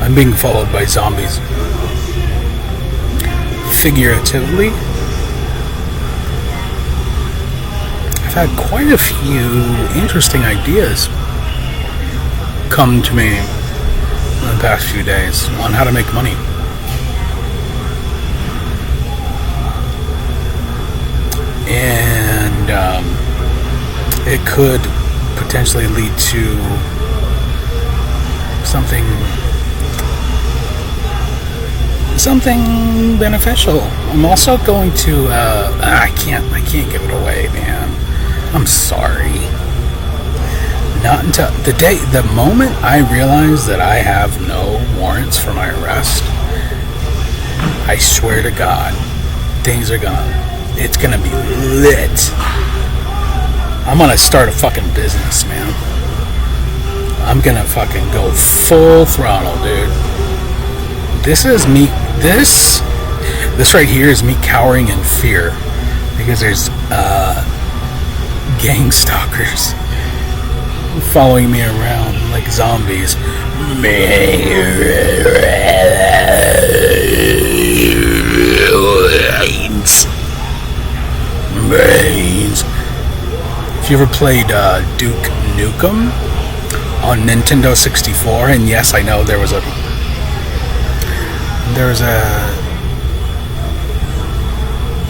I'm being followed by zombies. Figuratively, I've had quite a few interesting ideas come to me in the past few days on how to make money. And it could potentially lead to something beneficial. I'm also going to I can't give it away, man. I'm sorry. Not until the moment I realize that I have no warrants for my arrest, I swear to God, it's gonna be lit. I'm gonna start a fucking business, man. I'm gonna fucking go full throttle, dude. This is me. This right here is me cowering in fear because there's gang stalkers following me around like zombies. Brains. If you ever played Duke Nukem on Nintendo 64, and yes, I know there was a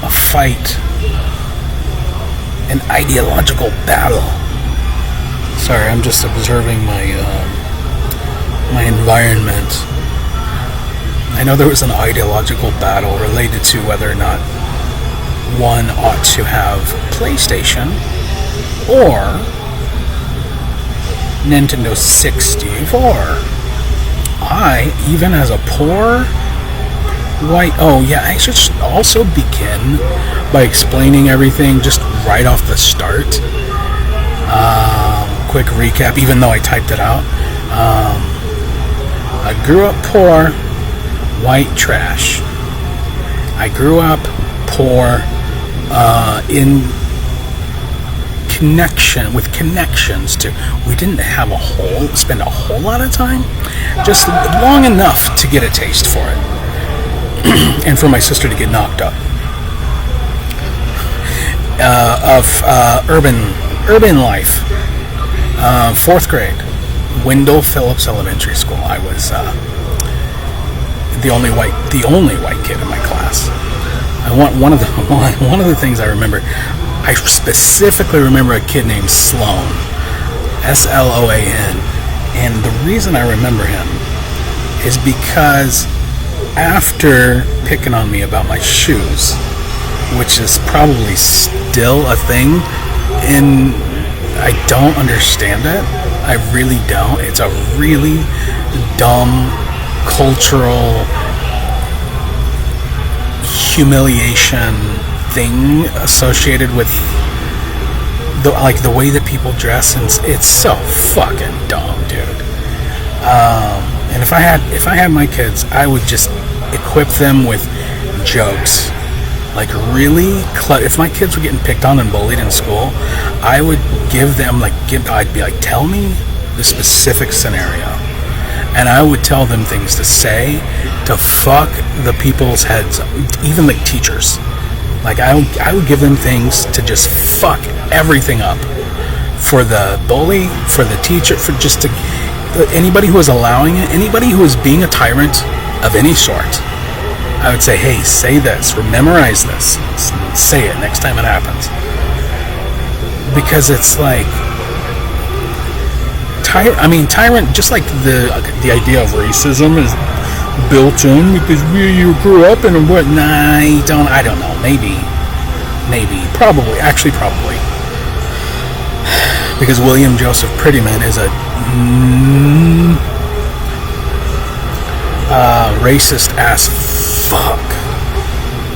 fight, an ideological battle. Sorry, I'm just observing my environment. I know there was an ideological battle related to whether or not one ought to have PlayStation or Nintendo 64. I, even as a poor white... Oh, yeah, I should also begin by explaining everything just right off the start. Quick recap, even though I typed it out. I grew up poor, white trash. I grew up poor in connection with connections to... We didn't have spend a whole lot of time, just long enough to get a taste for it. And for my sister to get knocked up. Urban life. 4th grade, Wendell Phillips Elementary School. I was the only white kid in my class. One of the things I remember, I specifically remember a kid named Sloan, Sloan, and the reason I remember him is because after picking on me about my shoes, which is probably still a thing, and I don't understand it. I really don't. It's a really dumb cultural humiliation thing associated with the way that people dress, and it's so fucking dumb, dude. And if I had my kids, I would just equip them with jokes. Like, really, if my kids were getting picked on and bullied in school, I would give them, I'd be like, tell me the specific scenario. And I would tell them things to say to fuck the people's heads, even like teachers. Like, I would give them things to just fuck everything up. For the bully, for the teacher, for just to... Anybody who was allowing it, anybody who was being a tyrant of any sort, I would say, hey, say this, or memorize this, say it next time it happens. Because it's like, tyrant, just like the idea of racism is built in because you grew up in what? Nah, I don't know, maybe, probably. Because William Joseph Prettyman is a racist ass fuck.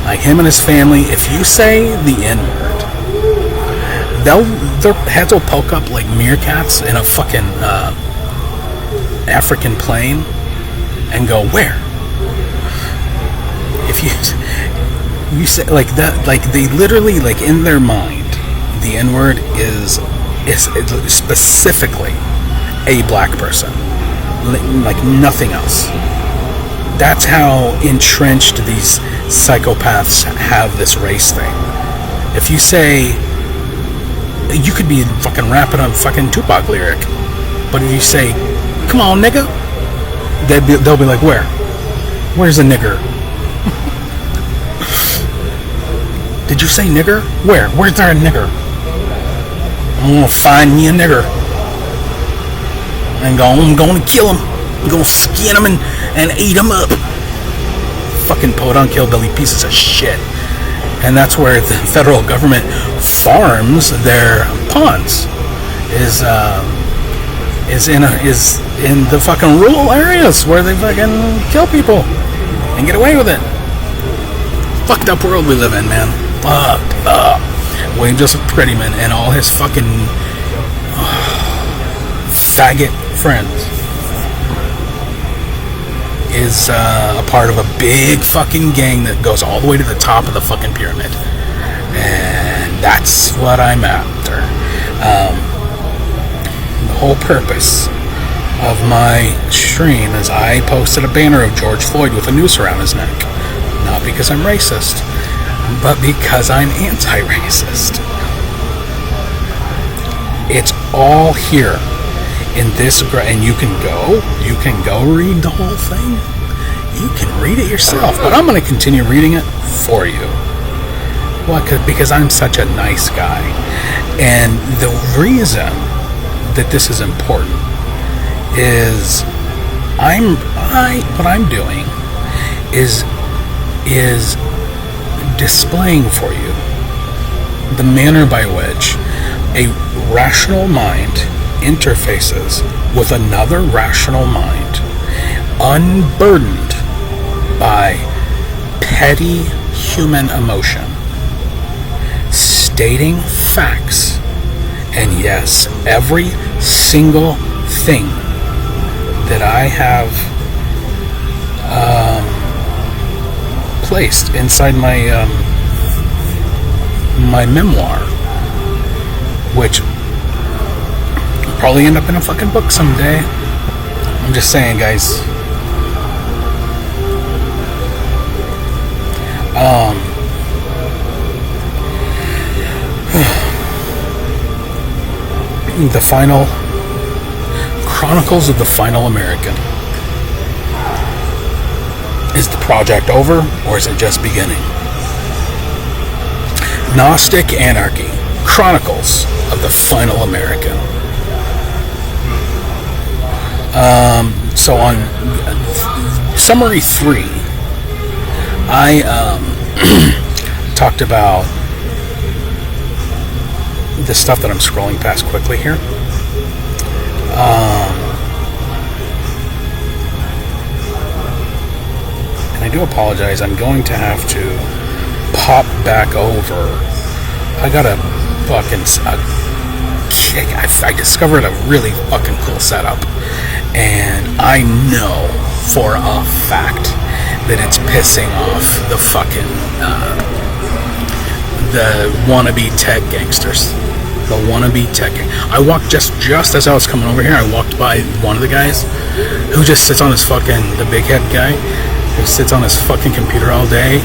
Like him and his family, if you say the N-word, their heads will poke up like meerkats in a fucking African plain and go, where? If you say like that, like they literally, like in their mind, the N-word is specifically a black person, like nothing else. That's how entrenched these psychopaths have this race thing. If you say, you could be fucking rapping a fucking Tupac lyric, but if you say, come on nigga, they'll be like, where? Where's the nigger? Did you say nigger? Where? Where's there a nigger? I'm gonna find me a nigger. And I'm gonna kill him. I'm gonna skin him and eat him up. Fucking podunk hillbilly pieces of shit. And that's where the federal government farms their pawns. Is in the fucking rural areas where they fucking kill people and get away with it. Fucked up world we live in, man. Fucked up. William Joseph Prettyman and all his fucking faggot friends is a part of a big fucking gang that goes all the way to the top of the fucking pyramid, and that's what I'm after. The whole purpose of my stream is I posted a banner of George Floyd with a noose around his neck, not because I'm racist, but because I'm anti-racist. It's all here in this, and you can go read the whole thing. You can read it yourself, but I'm going to continue reading it for you. Well, because I'm such a nice guy, and the reason that this is important is what I'm doing is displaying for you the manner by which a rational mind interfaces with another rational mind, unburdened by petty human emotion, stating facts, and yes, every single thing that I have placed inside my my memoir, which will probably end up in a fucking book someday. I'm just saying, guys. The final Chronicles of the Final American. Is the project over, or is it just beginning? Gnostic Anarchy, Chronicles of the Final American. So on summary 3, I talked about the stuff that I'm scrolling past quickly here. And I do apologize. I'm going to have to pop back over. I got a fucking kick. I discovered a really fucking cool setup, and I know for a fact that it's pissing off the fucking the wannabe tech gangsters. The wannabe tech. I walked just as I was coming over here. I walked by one of the guys who just sits on his fucking, the big head guy who sits on his fucking computer all day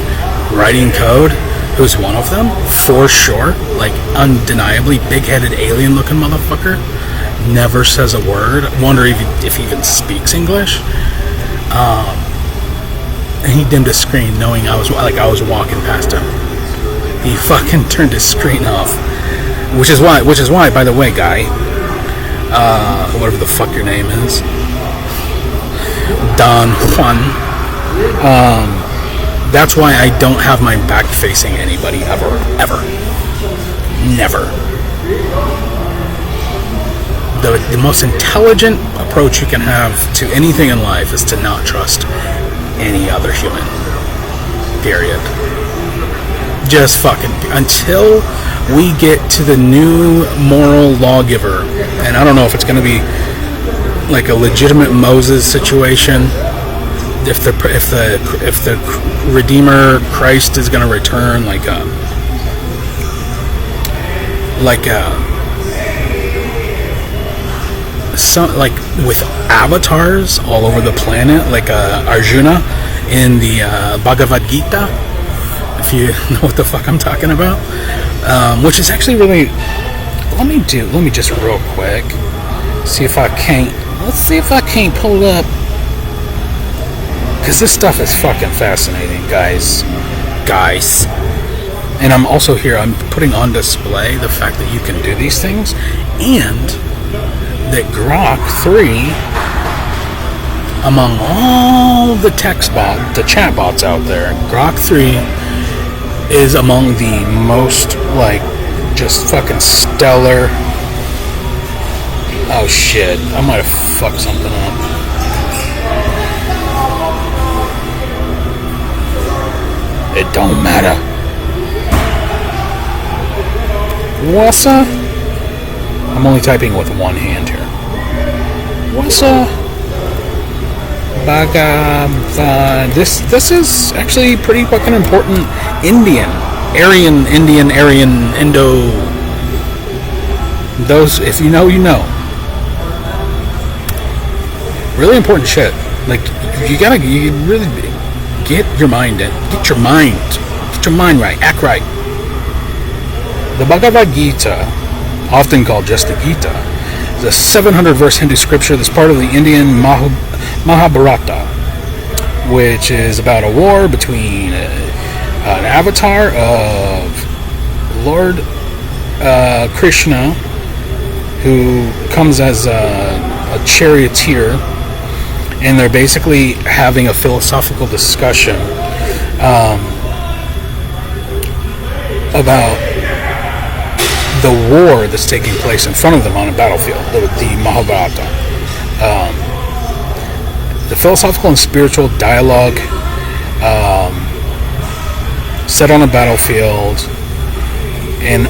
writing code. Who's one of them for sure? Like undeniably big-headed alien-looking motherfucker. Never says a word. Wonder if he even speaks English. And he dimmed his screen, knowing I was walking past him. He fucking turned his screen off. Which is why, by the way, guy, whatever the fuck your name is, Don Juan, that's why I don't have my back facing anybody ever. Never. The most intelligent approach you can have to anything in life is to not trust any other human. Period. Just fucking, until we get to the new moral lawgiver, and I don't know if it's going to be like a legitimate Moses situation. If the Redeemer Christ is going to return, like with avatars all over the planet, like Arjuna in the Bhagavad Gita, if you know what the fuck I'm talking about, which is actually really. Let me just real quick see if I can't. Let's see if I can't pull it up, because this stuff is fucking fascinating, guys. And I'm also here. I'm putting on display the fact that you can do these things, and that Grok 3, among all the the chat bots out there, Grok 3 is among the most, like, just fucking stellar. Oh shit, I might have fucked something up. It don't matter. What's up? I'm only typing with one hand here. What's up? This is actually pretty fucking important. Aryan, Indo. Those, if you know, you know. Really important shit. Like, you really get your mind right, act right. The Bhagavad Gita, often called just the Gita, is a 700-verse Hindu scripture that's part of the Indian Mahabharata, which is about a war between an avatar of Lord Krishna, who comes as a charioteer, and they're basically having a philosophical discussion about the war that's taking place in front of them on a battlefield, the Mahabharata. The philosophical and spiritual dialogue set on a battlefield, and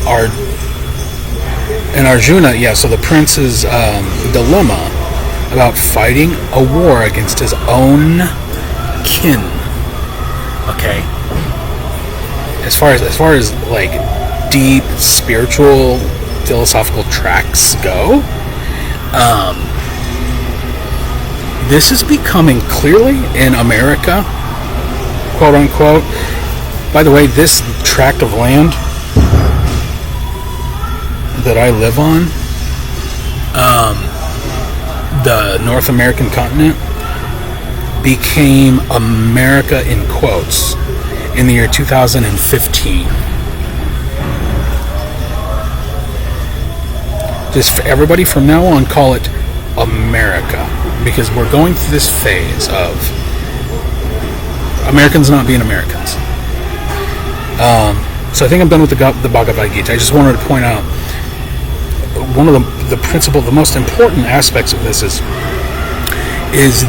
Arjuna, so the prince's dilemma about fighting a war against his own kin. Okay. As far as like deep spiritual philosophical tracks go, this is becoming clearly in America, quote unquote. By the way, this tract of land that I live on, the North American continent, became America in quotes in the year 2015. Just for everybody from now on, call it America, because we're going through this phase of Americans not being Americans. So I think I'm done with the Bhagavad Gita. I just wanted to point out one of the most important aspects of this is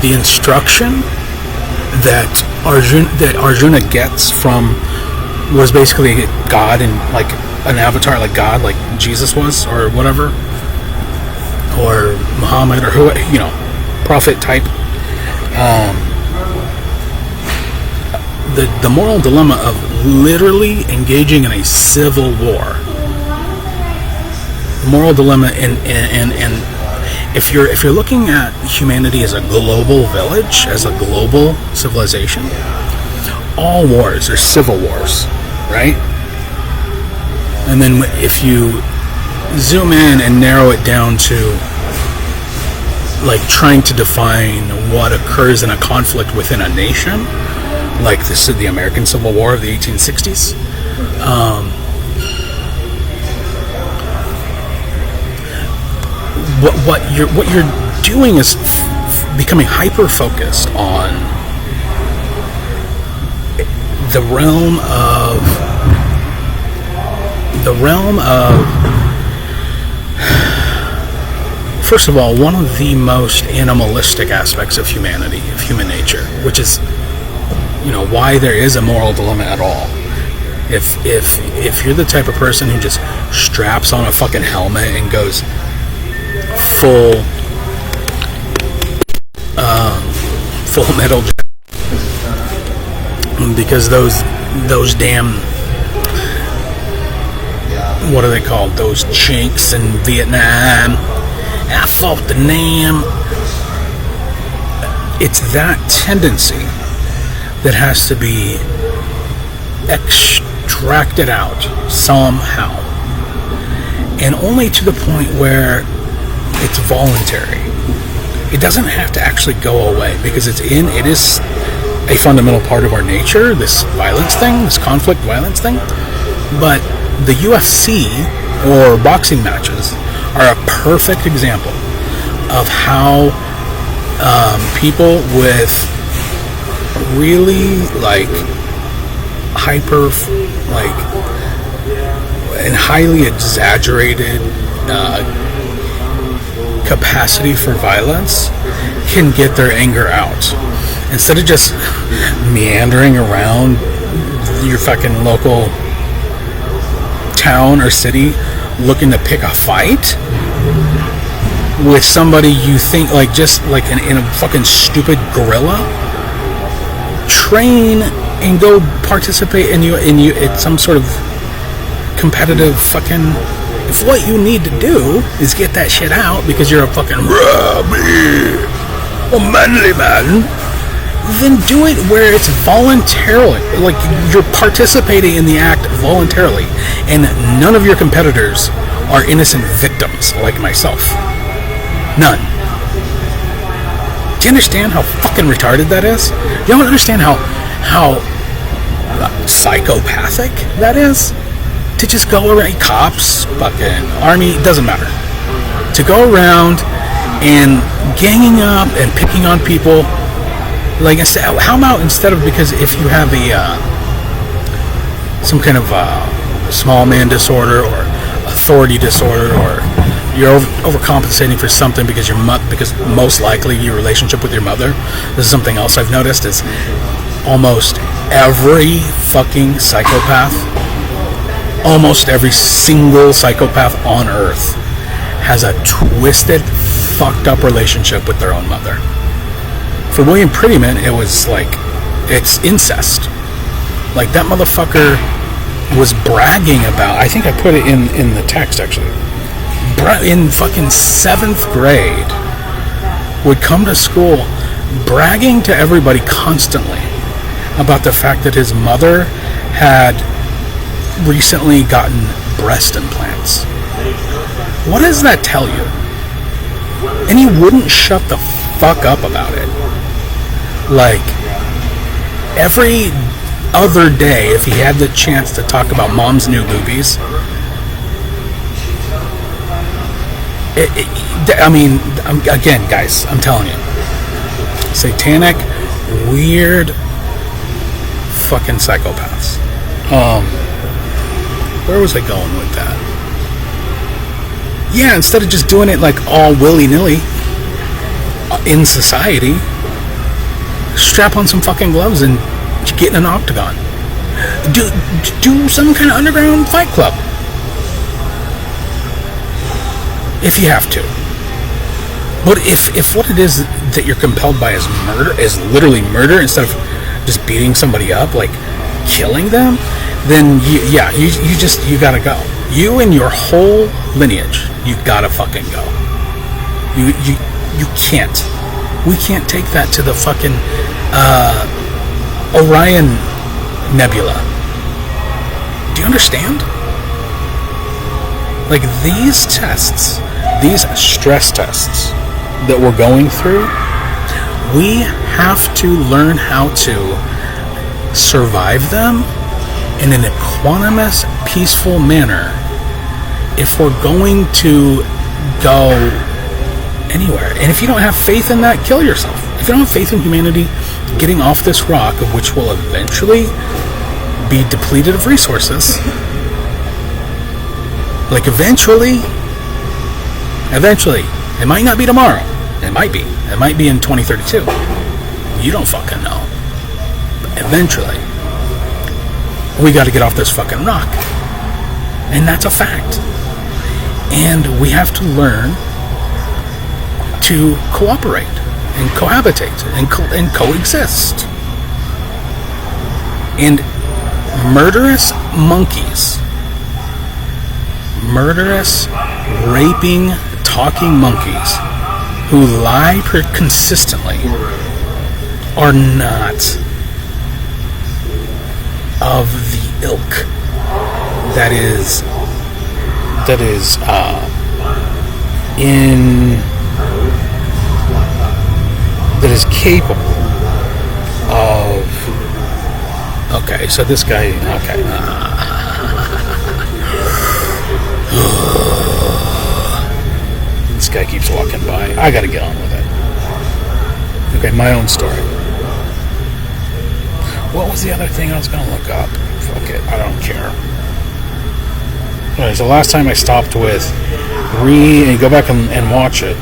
the instruction that Arjuna gets from, was basically God, and like an avatar, like God, like Jesus was, or whatever, or Muhammad, or who, prophet type. The moral dilemma of literally engaging in a civil war. The moral dilemma, and if you're looking at humanity as a global village, as a global civilization, all wars are civil wars, right? And then if you zoom in and narrow it down to like trying to define what occurs in a conflict within a nation, like the American Civil War of the 1860s, what you're doing is becoming hyper focused on the realm of first of all, one of the most animalistic aspects of humanity, of human nature, which is why there is a moral dilemma at all. If you're the type of person who just straps on a fucking helmet and goes full metal, because those damn, what are they called? Those chinks in Vietnam. I fought the Nam. It's that tendency that has to be extracted out somehow, and only to the point where it's voluntary. It doesn't have to actually go away, because it is a fundamental part of our nature, this violence thing, this conflict violence thing. But the UFC or boxing matches are a perfect example of how people with really hyper and highly exaggerated capacity for violence can get their anger out. Instead of just meandering around your fucking local town or city looking to pick a fight with somebody you think in a fucking stupid gorilla, train and go participate in some sort of competitive fucking. If what you need to do is get that shit out because you're a fucking manly man, then do it where it's voluntarily, like you're participating in the act voluntarily, and none of your competitors are innocent victims like myself. None. Do you understand how fucking retarded that is? You don't understand how psychopathic that is? To just go around, cops, fucking army, doesn't matter. To go around and ganging up and picking on people. Like I said, how about instead of, because if you have some kind of small man disorder or authority disorder, or you're overcompensating for something because because most likely your relationship with your mother. This is something else I've noticed, is almost every fucking psychopath, almost every single psychopath on earth has a twisted, fucked up relationship with their own mother. For William Prettyman, it was like, it's incest. Like, that motherfucker was bragging about, I think I put it in the text actually, in fucking 7th grade, would come to school bragging to everybody constantly about the fact that his mother had recently gotten breast implants. What does that tell you? And he wouldn't shut the fuck up about it. Like, every other day, if he had the chance to talk about mom's new boobies, again, guys, I'm telling you, satanic, weird, fucking psychopaths. Where was I going with that? Yeah, instead of just doing it like all willy-nilly in society, strap on some fucking gloves and get in an octagon. Do some kind of underground fight club. If you have to. But if what it is that you're compelled by is murder, is literally murder, instead of just beating somebody up, like killing them, then you gotta go. You and your whole lineage, you gotta fucking go. You can't. We can't take that to the fucking Orion Nebula. Do you understand? Like, these tests, these stress tests that we're going through, we have to learn how to survive them in an equanimous, peaceful manner if we're going to go anywhere. And if you don't have faith in that, kill yourself. If you don't have faith in humanity getting off this rock, of which will eventually be depleted of resources, like eventually, it might not be tomorrow. It might be in 2032. You don't fucking know. But eventually, we got to get off this fucking rock. And that's a fact. And we have to learn to cooperate and cohabitate and coexist. And murderous monkeys, murderous, raping, talking monkeys who lie consistently are not of the ilk that is capable of. Okay, so this guy. Okay. This guy keeps walking by. I gotta get on with it. Okay, my own story. What was the other thing I was gonna look up? Fuck it, I don't care. Okay, so last time I stopped with and go back and watch it.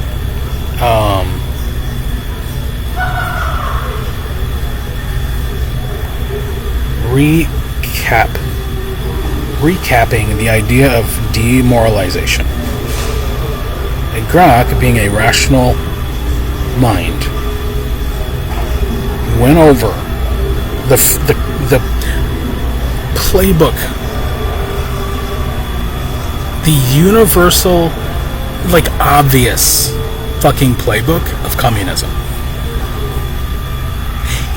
Recapping the idea of demoralization. And Grok, being a rational mind, went over the playbook, the universal, like, obvious fucking playbook of communism.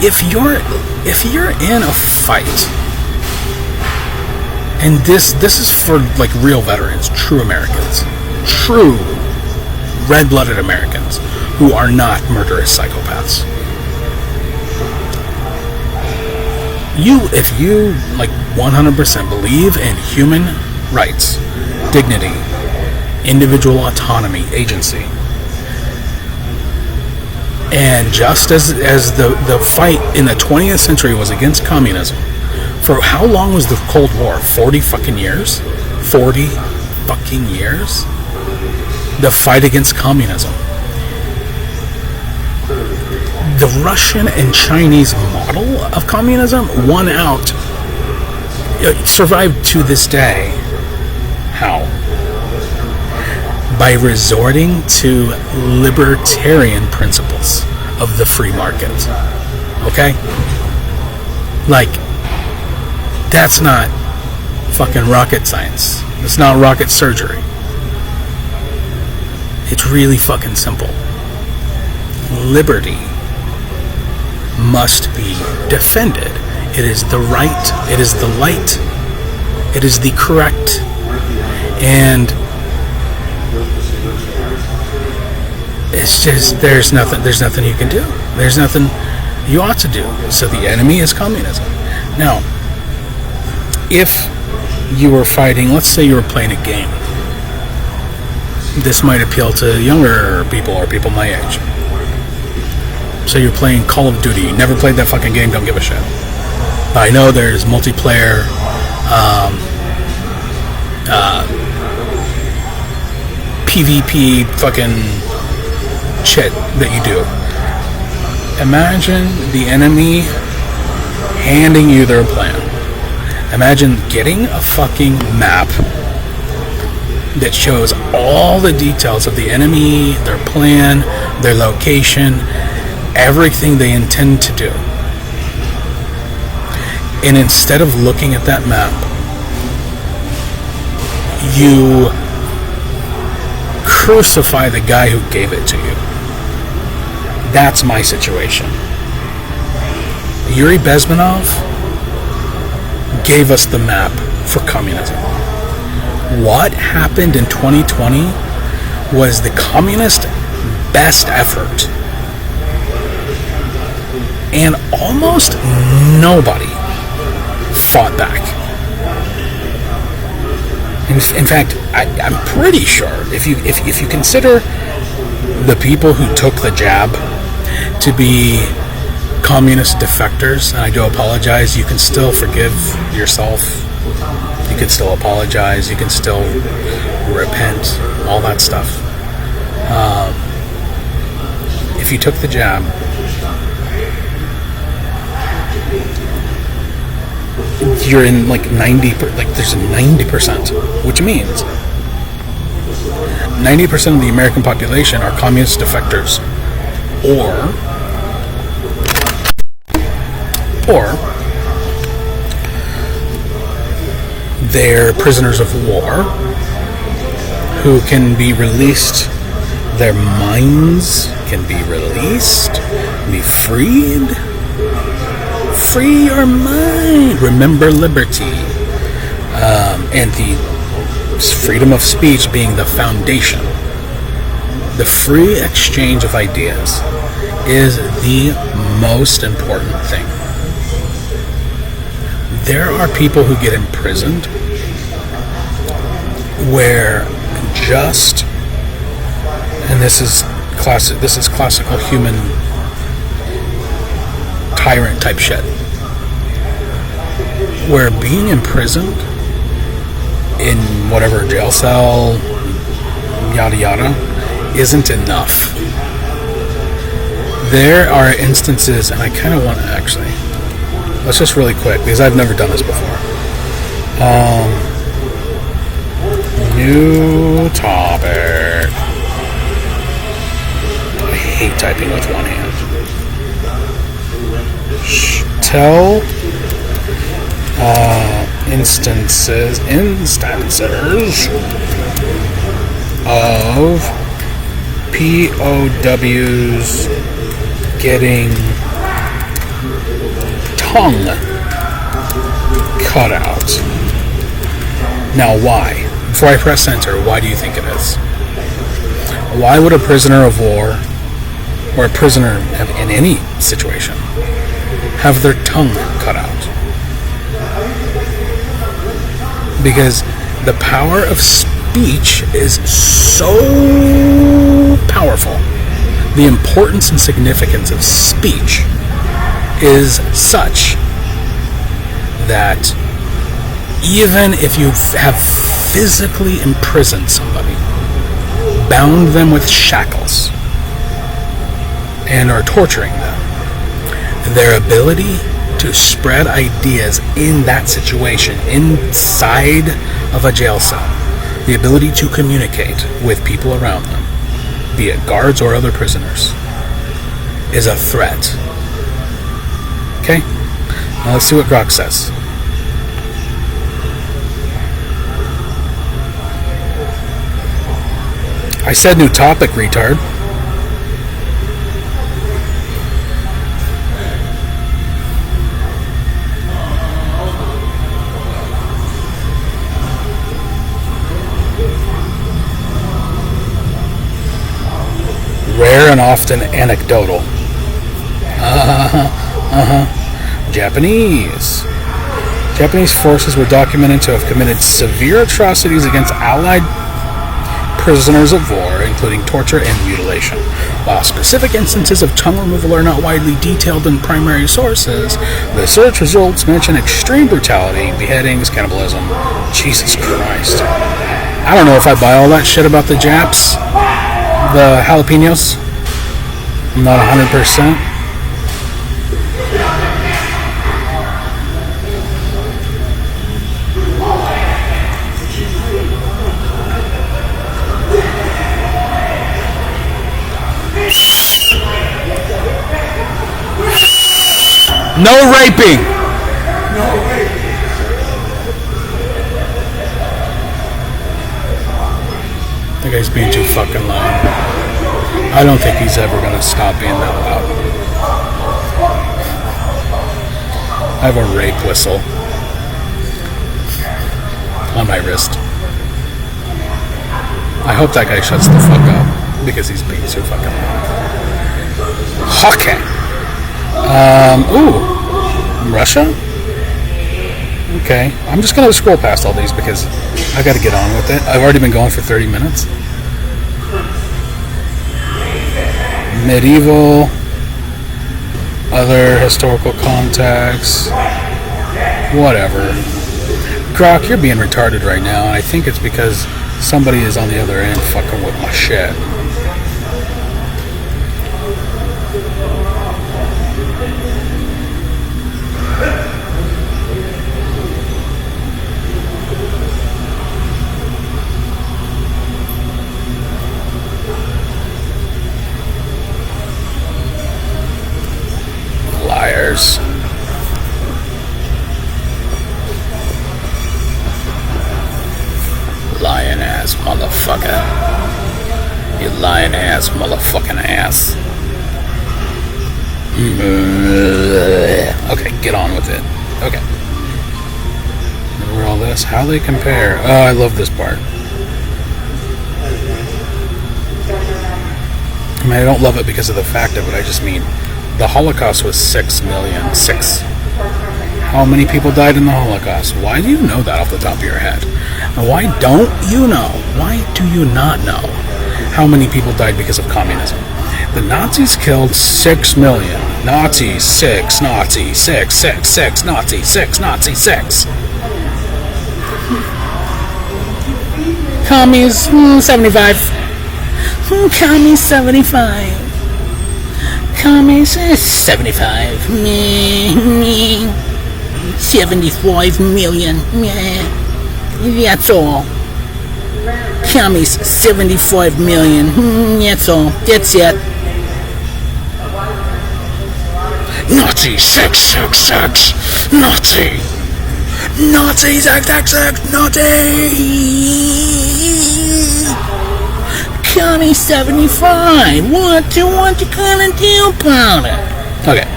If you're in a fight, and this is for, like, real veterans, true Americans, true red-blooded Americans who are not murderous psychopaths. If you like 100% believe in human rights, dignity, individual autonomy, agency, and just as the fight in the 20th century was against communism, for how long was the Cold War? 40 fucking years? 40 fucking years? The fight against communism. The Russian and Chinese model of communism won out. It survived to this day. How? By resorting to libertarian principles of the free market. Okay? Like, that's not fucking rocket science. It's not rocket surgery. It's really fucking simple. Liberty must be defended. It is the right. It is the light. It is the correct. And it's just, there's nothing you can do. There's nothing you ought to do. So the enemy is communism. Now, if you were fighting, let's say you were playing a game. This might appeal to younger people or people my age. So you're playing Call of Duty. You never played that fucking game, don't give a shit. I know there's multiplayer PvP fucking shit that you do. Imagine the enemy handing you their plan. Imagine getting a fucking map that shows all the details of the enemy, their plan, their location, everything they intend to do. And instead of looking at that map, you crucify the guy who gave it to you. That's my situation. Yuri Bezmenov gave us the map for communism. What happened in 2020 was the communist best effort. And almost nobody fought back. In fact, I'm pretty sure if you consider the people who took the jab to be communist defectors, and I do apologize, you can still forgive yourself. You can still apologize. You can still repent. All that stuff. If you took the jab, you're in like 90%, like there's a 90%, which means 90% of the American population are communist defectors, or they're prisoners of war who can be released. Their minds can be released, be freed. Free your mind. Remember liberty. And the freedom of speech being the foundation. The free exchange of ideas is the most important thing. There are people who get imprisoned where just, and this is classical human tyrant type shit, where being imprisoned in whatever jail cell, yada yada, isn't enough. There are instances, and I kind of want to actually, let's just really quick, because I've never done this before. New topic. I hate typing with one hand. Tell instances of POWs getting tongue cut out. Now, why? Before I press enter, why do you think it is? Why would a prisoner of war, or a prisoner in any situation, have their tongue cut out? Because the power of speech is so powerful. The importance and significance of speech is such that even if you have physically imprisoned somebody, bound them with shackles, and are torturing them, their ability to spread ideas in that situation, inside of a jail cell, the ability to communicate with people around them, be it guards or other prisoners, is a threat. Okay? Now let's see what Grok says. I said new topic, retard. Rare and often anecdotal. Japanese forces were documented to have committed severe atrocities against Allied prisoners of war, including torture and mutilation. While specific instances of tongue removal are not widely detailed in primary sources, the search results mention extreme brutality, beheadings, cannibalism. Jesus Christ. I don't know if I buy all that shit about the Japs. The jalapenos. I'm not 100%. No raping! No raping! That guy's being too fucking loud. I don't think he's ever gonna stop being that loud. I have a rape whistle on my wrist. I hope that guy shuts the fuck up because he's being too fucking loud. Okay. Russia? Okay. I'm just gonna scroll past all these because I gotta get on with it. I've already been going for 30 minutes. Medieval, other historical context, whatever. Grok, you're being retarded right now, and I think it's because somebody is on the other end fucking with my shit. Lion ass, motherfucking ass. Okay, get on with it. Okay. Remember all this? How they compare. Oh, I love this part. I mean, I don't love it because of the fact of it. I just mean the Holocaust was 6 million. 6. How many people died in the Holocaust? Why do you know that off the top of your head? And why don't you know? Why do you not know how many people died because of communism? The Nazis killed 6 million. Nazi 6, Nazi 6, 6, 6, Nazi 6, Nazi 6. Commies 75. Commies 75. Commies 75. 75 million. That's all. Commies 75 million. That's all. That's it. Nazi 666. Nazi. Nazi 666. Nazi. County 75. What you gonna do about it? Okay.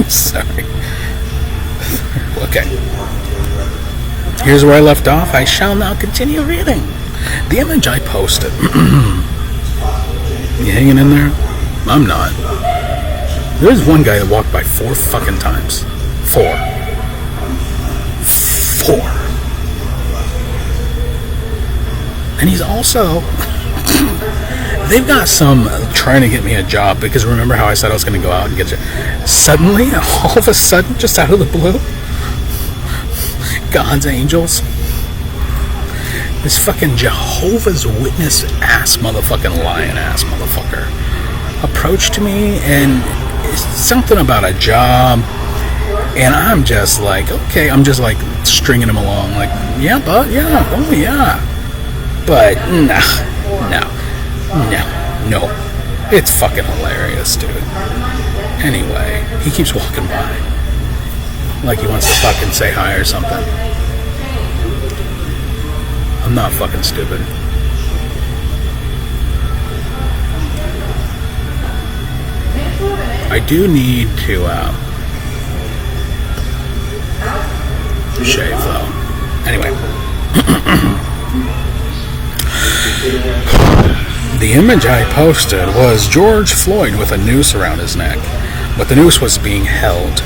Sorry. Okay. Here's where I left off. I shall now continue reading. The image I posted. You hanging in there? I'm not. There's one guy that walked by 4 fucking times. 4. And he's also... They've got some trying to get me a job because remember how I said I was going to go out and get you. Suddenly, all of a sudden, just out of the blue, God's angels, this fucking Jehovah's Witness ass motherfucking lion ass motherfucker approached me and it's something about a job, and I'm just like, okay, I'm just like stringing him along, like, yeah, bud, yeah, oh yeah, but no, it's fucking hilarious, dude. Anyway, he keeps walking by like he wants to fucking say hi or something. I'm not fucking stupid. I do need to shave though. Anyway. The image I posted was George Floyd with a noose around his neck. But the noose was being held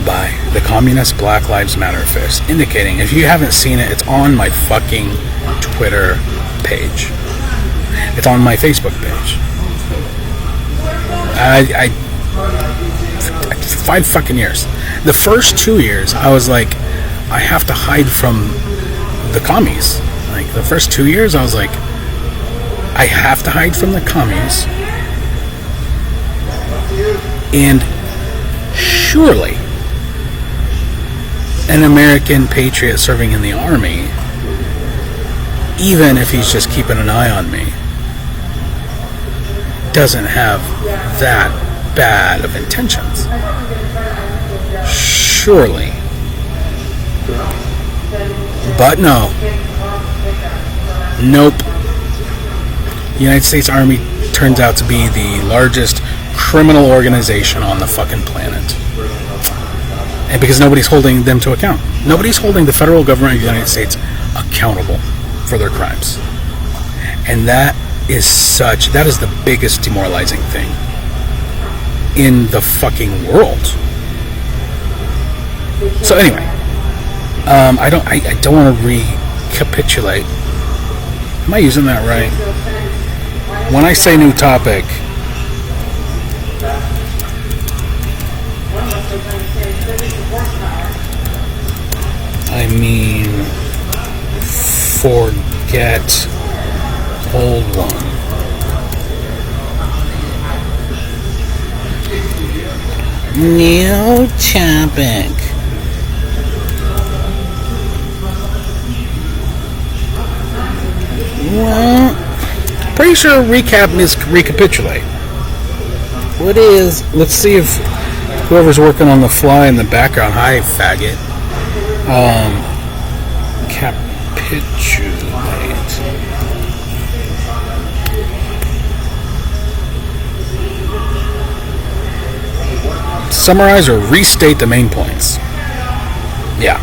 by the communist Black Lives Matter fist, indicating, if you haven't seen it, it's on my fucking Twitter page. It's on my Facebook page. I 5 fucking years. The first 2 years, I was like, I have to hide from the commies. Like, the first 2 years, I was like, I have to hide from the commies. And surely an American patriot serving in the army, even if he's just keeping an eye on me, doesn't have that bad of intentions. Surely. But no. Nope. The United States Army turns out to be the largest criminal organization on the fucking planet. And because nobody's holding them to account. Nobody's holding the federal government of the United States accountable for their crimes. And that is the biggest demoralizing thing in the fucking world. So anyway, I don't want to recapitulate. Am I using that right? When I say new topic, I mean forget old one. New topic. Well, pretty sure recap is recapitulate. What is? Let's see if whoever's working on the fly in the background. Hi, faggot. Capitulate. summarize or restate the main points. Yeah.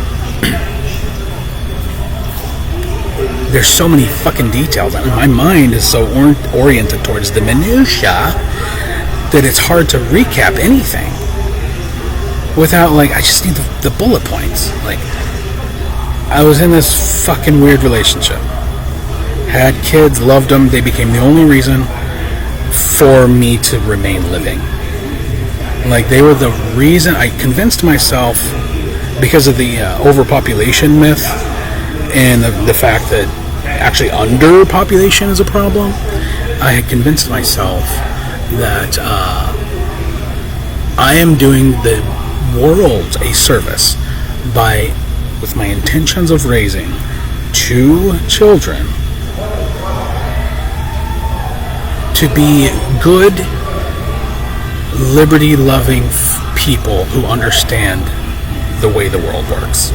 There's so many fucking details. I mean, my mind is so oriented towards the minutia that it's hard to recap anything without, like, I just need the bullet points. Like, I was in this fucking weird relationship. Had kids, loved them. They became the only reason for me to remain living. Like, they were the reason. I convinced myself, because of the overpopulation myth and the fact that actually underpopulation is a problem, I had convinced myself that I am doing the world a service by, with my intentions of raising 2 children, to be good, liberty-loving people who understand the way the world works.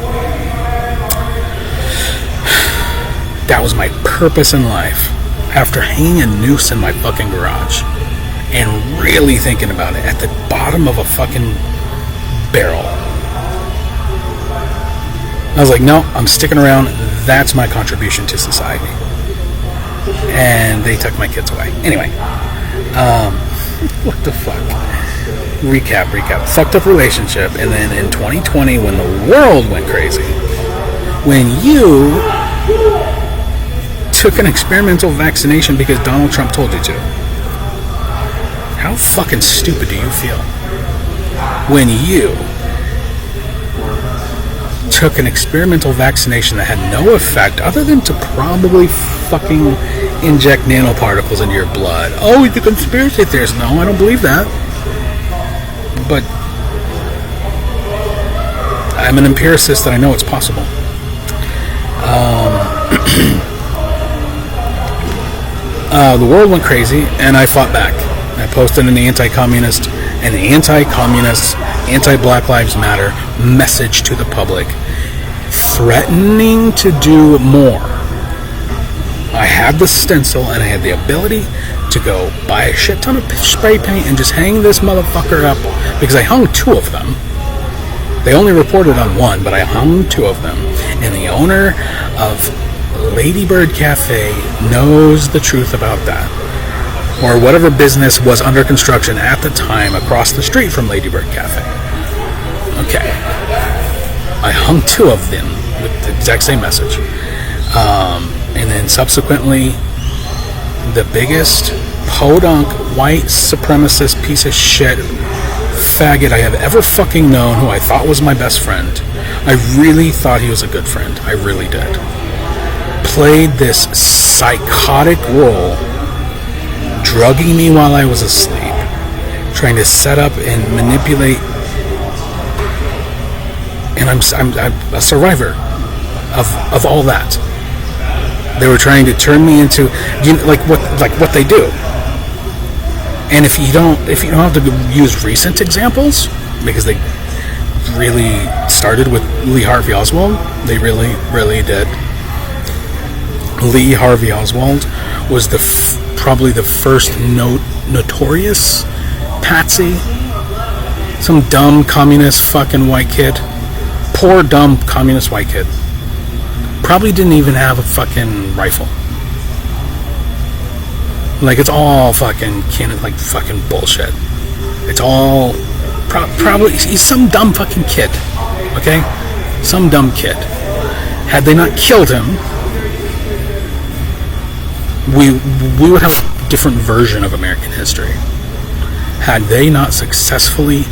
That was my purpose in life. After hanging a noose in my fucking garage and really thinking about it at the bottom of a fucking barrel, I was like, no, I'm sticking around. That's my contribution to society. And they took my kids away. Anyway, what the fuck? Recap. Fucked up relationship. And then in 2020, when the world went crazy, when you took an experimental vaccination because Donald Trump told you to, how fucking stupid do you feel when you took an experimental vaccination that had no effect other than to probably fucking inject nanoparticles into your blood? Oh, the conspiracy theorists. No, I don't believe that. But I'm an empiricist and I know it's possible. The world went crazy and I fought back. I posted an anti-communist, anti-Black Lives Matter message to the public, threatening to do more. I had the stencil and I had the ability to go buy a shit ton of spray paint and just hang this motherfucker up, because I hung 2 of them. They only reported on 1, but I hung 2 of them. And the owner of Ladybird Cafe knows the truth about that. Or whatever business was under construction at the time across the street from Ladybird Cafe. Okay. I hung 2 of them with the exact same message. And then subsequently, the biggest podunk, white supremacist piece of shit faggot I have ever fucking known, who I thought was my best friend. I really thought he was a good friend. I really did. Played this psychotic role, drugging me while I was asleep, trying to set up and manipulate. And I'm a survivor of all that. They were trying to turn me into, like what they do. And if you don't have to use recent examples, because they really started with Lee Harvey Oswald, they really did. Lee Harvey Oswald was probably the first notorious patsy, some dumb communist fucking white kid, poor dumb communist white kid. Probably didn't even have a fucking rifle. Like, it's all fucking like fucking bullshit. It's all probably he's some dumb fucking kid. Okay, some dumb kid. Had they not killed him, we would have a different version of American history. Had they not successfully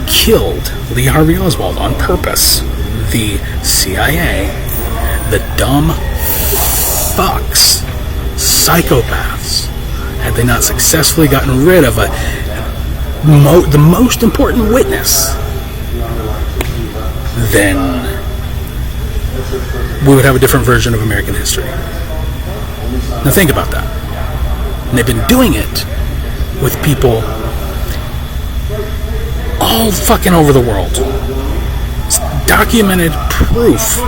killed Lee Harvey Oswald on purpose, the CIA, the dumb fucks, psychopaths, had they not successfully gotten rid of the most important witness, then we would have a different version of American history. Now think about that. And they've been doing it with people all fucking over the world. It's documented proof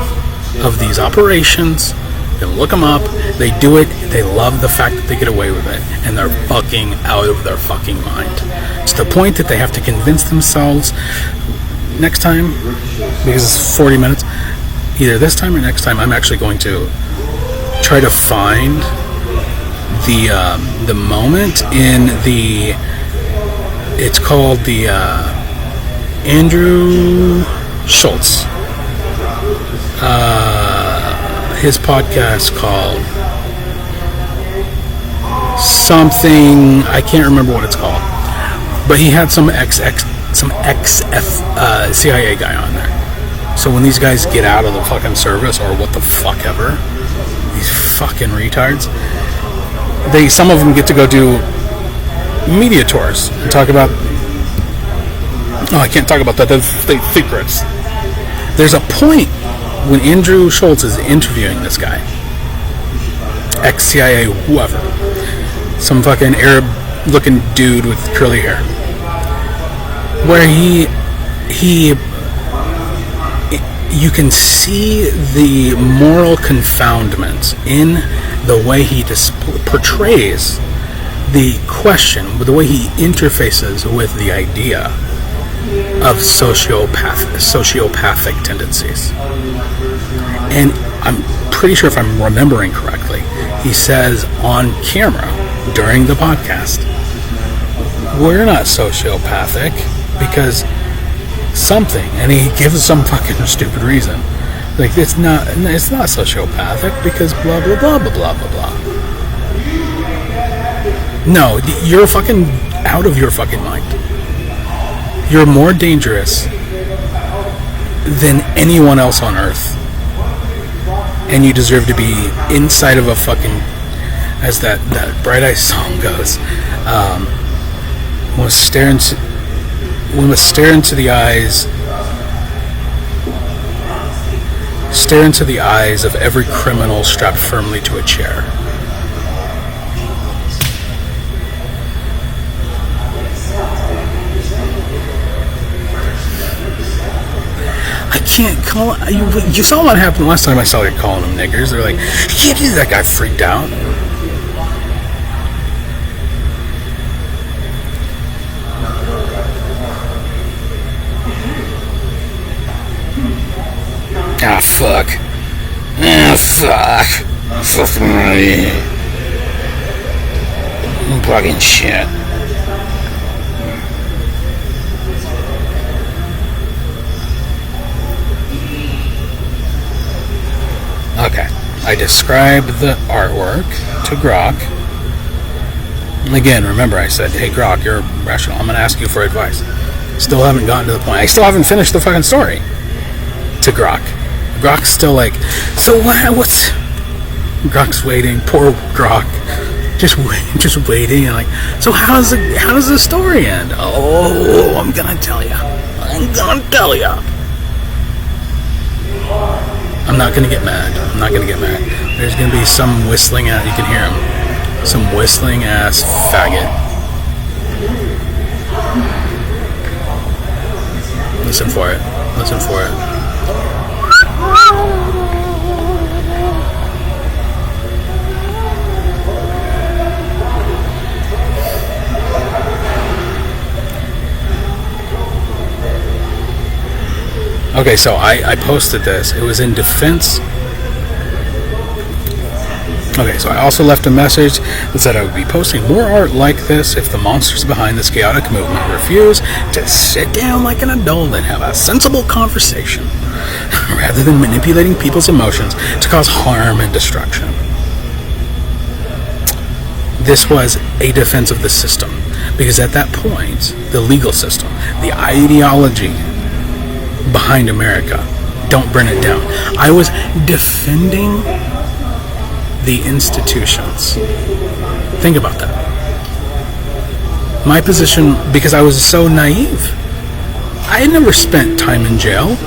of these operations, can look them up. They do it. They love the fact that they get away with it, and they're fucking out of their fucking mind. To the point that they have to convince themselves next time, because it's 40 minutes, either this time or next time, I'm actually going to try to find the moment in the, it's called the Andrew Schultz, his podcast called something, I can't remember what it's called, but he had some CIA guy on there. So when these guys get out of the fucking service or what the fuck ever, these fucking retards, some of them get to go do media tours and talk about, oh, I can't talk about that, that's state secrets. There's a point when Andrew Schultz is interviewing this guy, ex-CIA, whoever, some fucking Arab-looking dude with curly hair, where you can see the moral confoundment in the way he portrays the question, the way he interfaces with the idea of sociopathic tendencies. And I'm pretty sure, if I'm remembering correctly, he says on camera during the podcast, we're not sociopathic because something, and he gives some fucking stupid reason. Like, it's not sociopathic because blah blah blah blah blah blah blah. No, you're fucking out of your fucking mind. You're more dangerous than anyone else on Earth, and you deserve to be inside of a fucking, as that Bright Eyes song goes, we must stare into the eyes of every criminal strapped firmly to a chair. I can't call you saw what happened last time I saw you calling them niggers. They're like, you can't do that. Guy freaked out. Ah, fuck. Ah, fuck. Fucking shit. Okay. I described the artwork to Grok. And again, remember I said, hey Grok, you're rational. I'm going to ask you for advice. Still haven't gotten to the point. I still haven't finished the fucking story to Grok. Grok's still like, so what's... Grok's waiting, poor Grok, just waiting, and like, so how does the story end? Oh, I'm gonna tell you. I'm not gonna get mad. There's gonna be some whistling out. You can hear him. Some whistling ass faggot. Listen for it. Okay, so I posted this. It was in defense. Okay, so I also left a message that said I would be posting more art like this if the monsters behind this chaotic movement refuse to sit down like an adult and have a sensible conversation, rather than manipulating people's emotions to cause harm and destruction. This was a defense of the system, because at that point, the legal system, the ideology behind America, don't burn it down. I was defending the institutions. Think about that. My position, because I was so naive. I had never spent time in jail.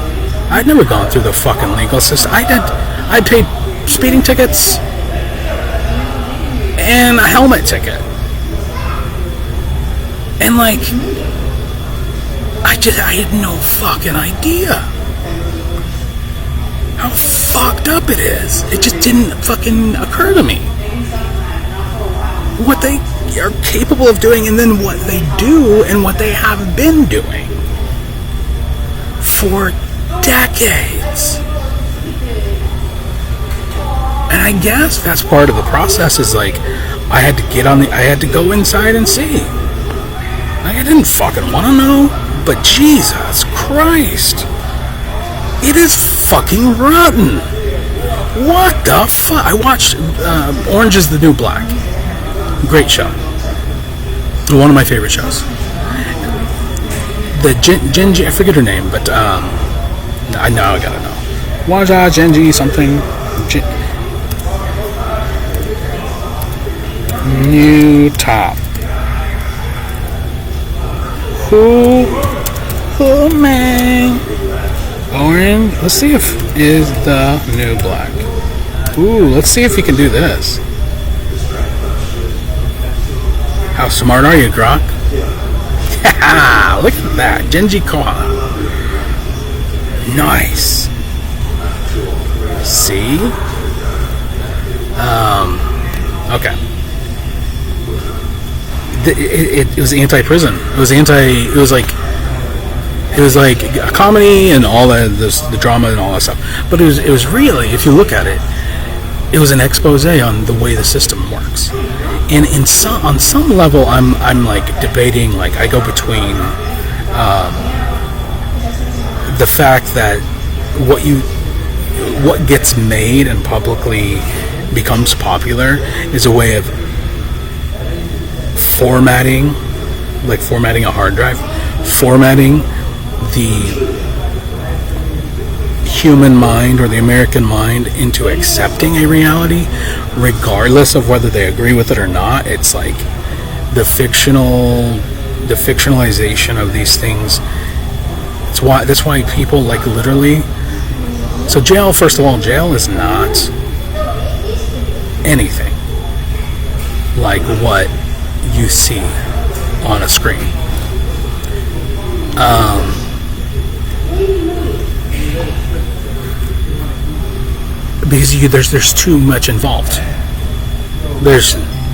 I'd never gone through the fucking legal system. I paid speeding tickets and a helmet ticket. And like, I had no fucking idea. how fucked up it is. It just didn't fucking occur to me what they are capable of doing, and then what they do and what they have been doing for decades. And I guess that's part of the process, is like, I had to go inside and see. Like, I didn't fucking want to know, but Jesus Christ, it is fucking rotten. What the fuck? I watched Orange is the New Black. Great show. One of my favorite shows. The Genji, I forget her name, but I gotta know. Waja Genji something. New top. Who man? Orange. Let's see if is the new black. Ooh, let's see if you can do this. How smart are you, Grok? Look at that. Genji Koha. Nice. See? Okay. It was anti-prison. It was like a comedy and all that, the drama and all that stuff. But it was really, if you look at it, it was an expose on the way the system works. And on some level, I'm like debating, like, I go between the fact that what gets made and publicly becomes popular is a way of formatting a hard drive, formatting the human mind or the American mind into accepting a reality, regardless of whether they agree with it or not. It's like the fictionalization of these things. That's why people, like, literally. So jail, first of all, jail is not anything like what you see on a screen. Because there's too much involved. There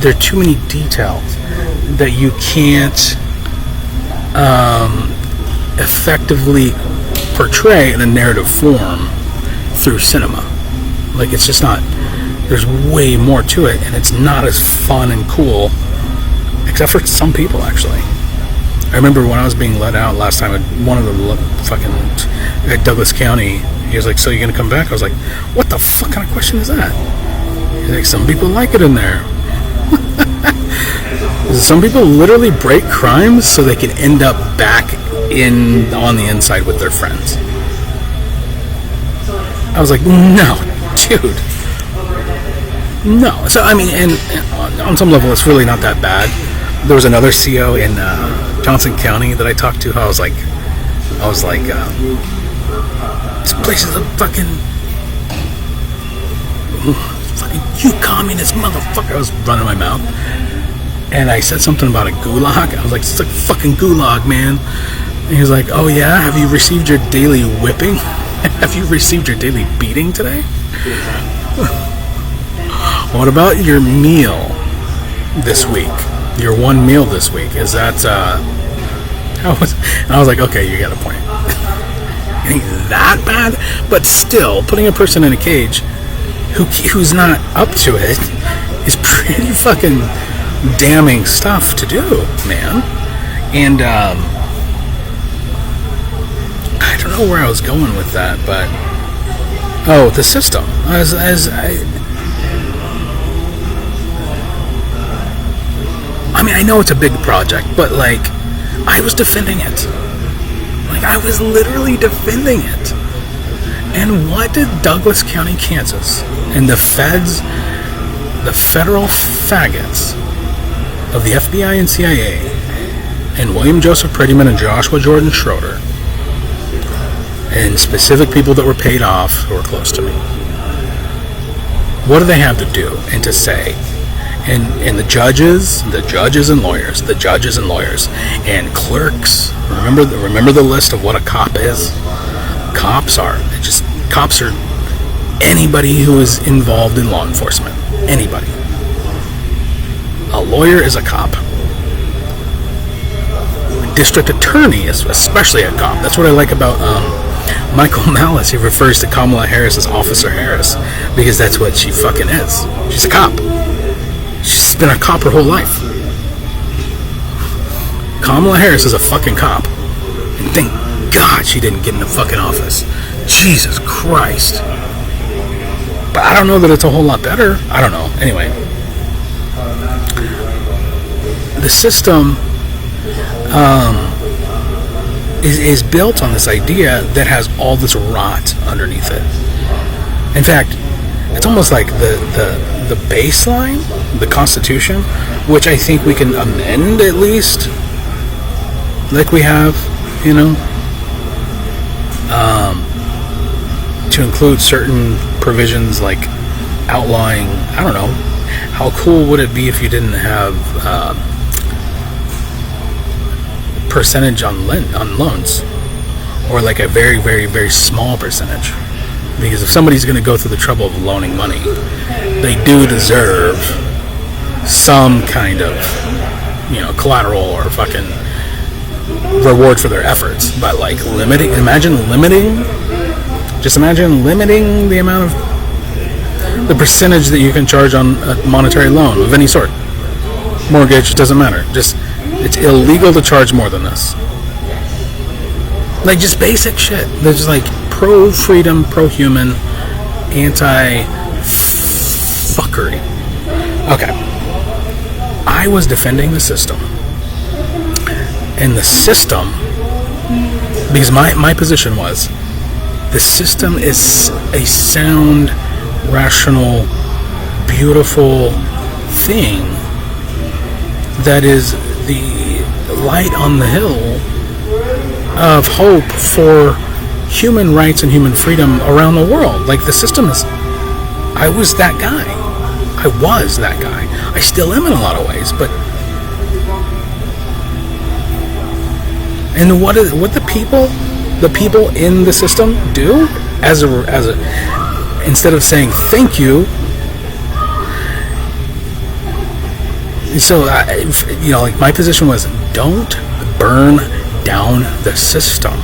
are too many details that you can't effectively portray in a narrative form through cinema. Like, it's just not. There's way more to it, and it's not as fun and cool, except for some people, actually. I remember when I was being let out last time at one of the fucking at Douglas County. He was like, "So you're gonna come back?" I was like, "What the fuck kind of question is that?" He's like, "Some people like it in there." Some people literally break crimes so they can end up back on the inside with their friends. I was like, "No, dude, no." So I mean, and on some level, it's really not that bad. There was another CO in Johnson County that I talked to. I was like, this place is a fucking you communist motherfucker. I was running my mouth, and I said something about a gulag. I was like, it's like fucking gulag, man. And he was like, "Oh yeah, have you received your daily whipping? Have you received your daily beating today? What about your meal this week? Your one meal this week? Is that and I was like, okay, you got a point. It ain't that bad, but still, putting a person in a cage who's not up to it is pretty fucking damning stuff to do, man. And I don't know where I was going with that, but the system. I mean, I know it's a big project, but like, I was defending it. Like, I was literally defending it. And what did Douglas County, Kansas, and the feds, the federal faggots of the FBI and CIA, and William Joseph Prettyman and Joshua Jordan Schroeder, and specific people that were paid off who were close to me, what do they have to do and to say? And the judges and lawyers, and clerks. Remember the list of what a cop is. Cops are anybody who is involved in law enforcement. Anybody. A lawyer is a cop. A district attorney is especially a cop. That's what I like about Michael Malice. He refers to Kamala Harris as Officer Harris because that's what she fucking is. She's a cop. She's been a cop her whole life. Kamala Harris is a fucking cop. And thank God she didn't get in the fucking office. Jesus Christ. But I don't know that it's a whole lot better. I don't know. Anyway. The system is built on this idea that has all this rot underneath it. In fact, it's almost like the baseline, the Constitution, which I think we can amend at least, like we have, you know, to include certain provisions like outlawing, I don't know, how cool would it be if you didn't have percentage on loans, or like a very, very, very small percentage? Because if somebody's going to go through the trouble of loaning money, they do deserve some kind of, you know, collateral or fucking reward for their efforts. But like imagine limiting the amount of the percentage that you can charge on a monetary loan of any sort. Mortgage, doesn't matter. Just, it's illegal to charge more than this. Like, just basic shit. They're just like pro-freedom, pro-human, anti-fuckery. Okay. I was defending the system. And the system, because my position was, the system is a sound, rational, beautiful thing that is the light on the hill of hope for human rights and human freedom around the world. Like, the system is, I was that guy. I still am in a lot of ways, but and what the people in the system do as a instead of saying thank you. So, you know, like, my position was, don't burn down the system.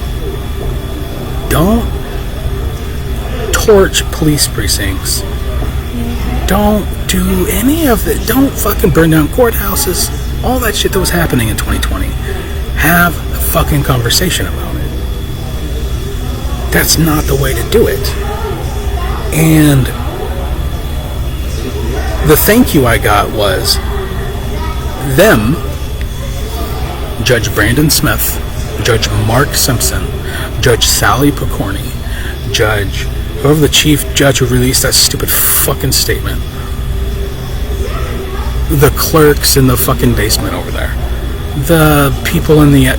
Don't torch police precincts. Don't do any of it. Don't fucking burn down courthouses. All that shit that was happening in 2020. Have a fucking conversation about it. That's not the way to do it. And the thank you I got was them, Judge Brandon Smith, Judge Mark Simpson, Judge Sally Picorni, Judge, whoever the chief judge who released that stupid fucking statement, the clerks in the fucking basement over there, the people in the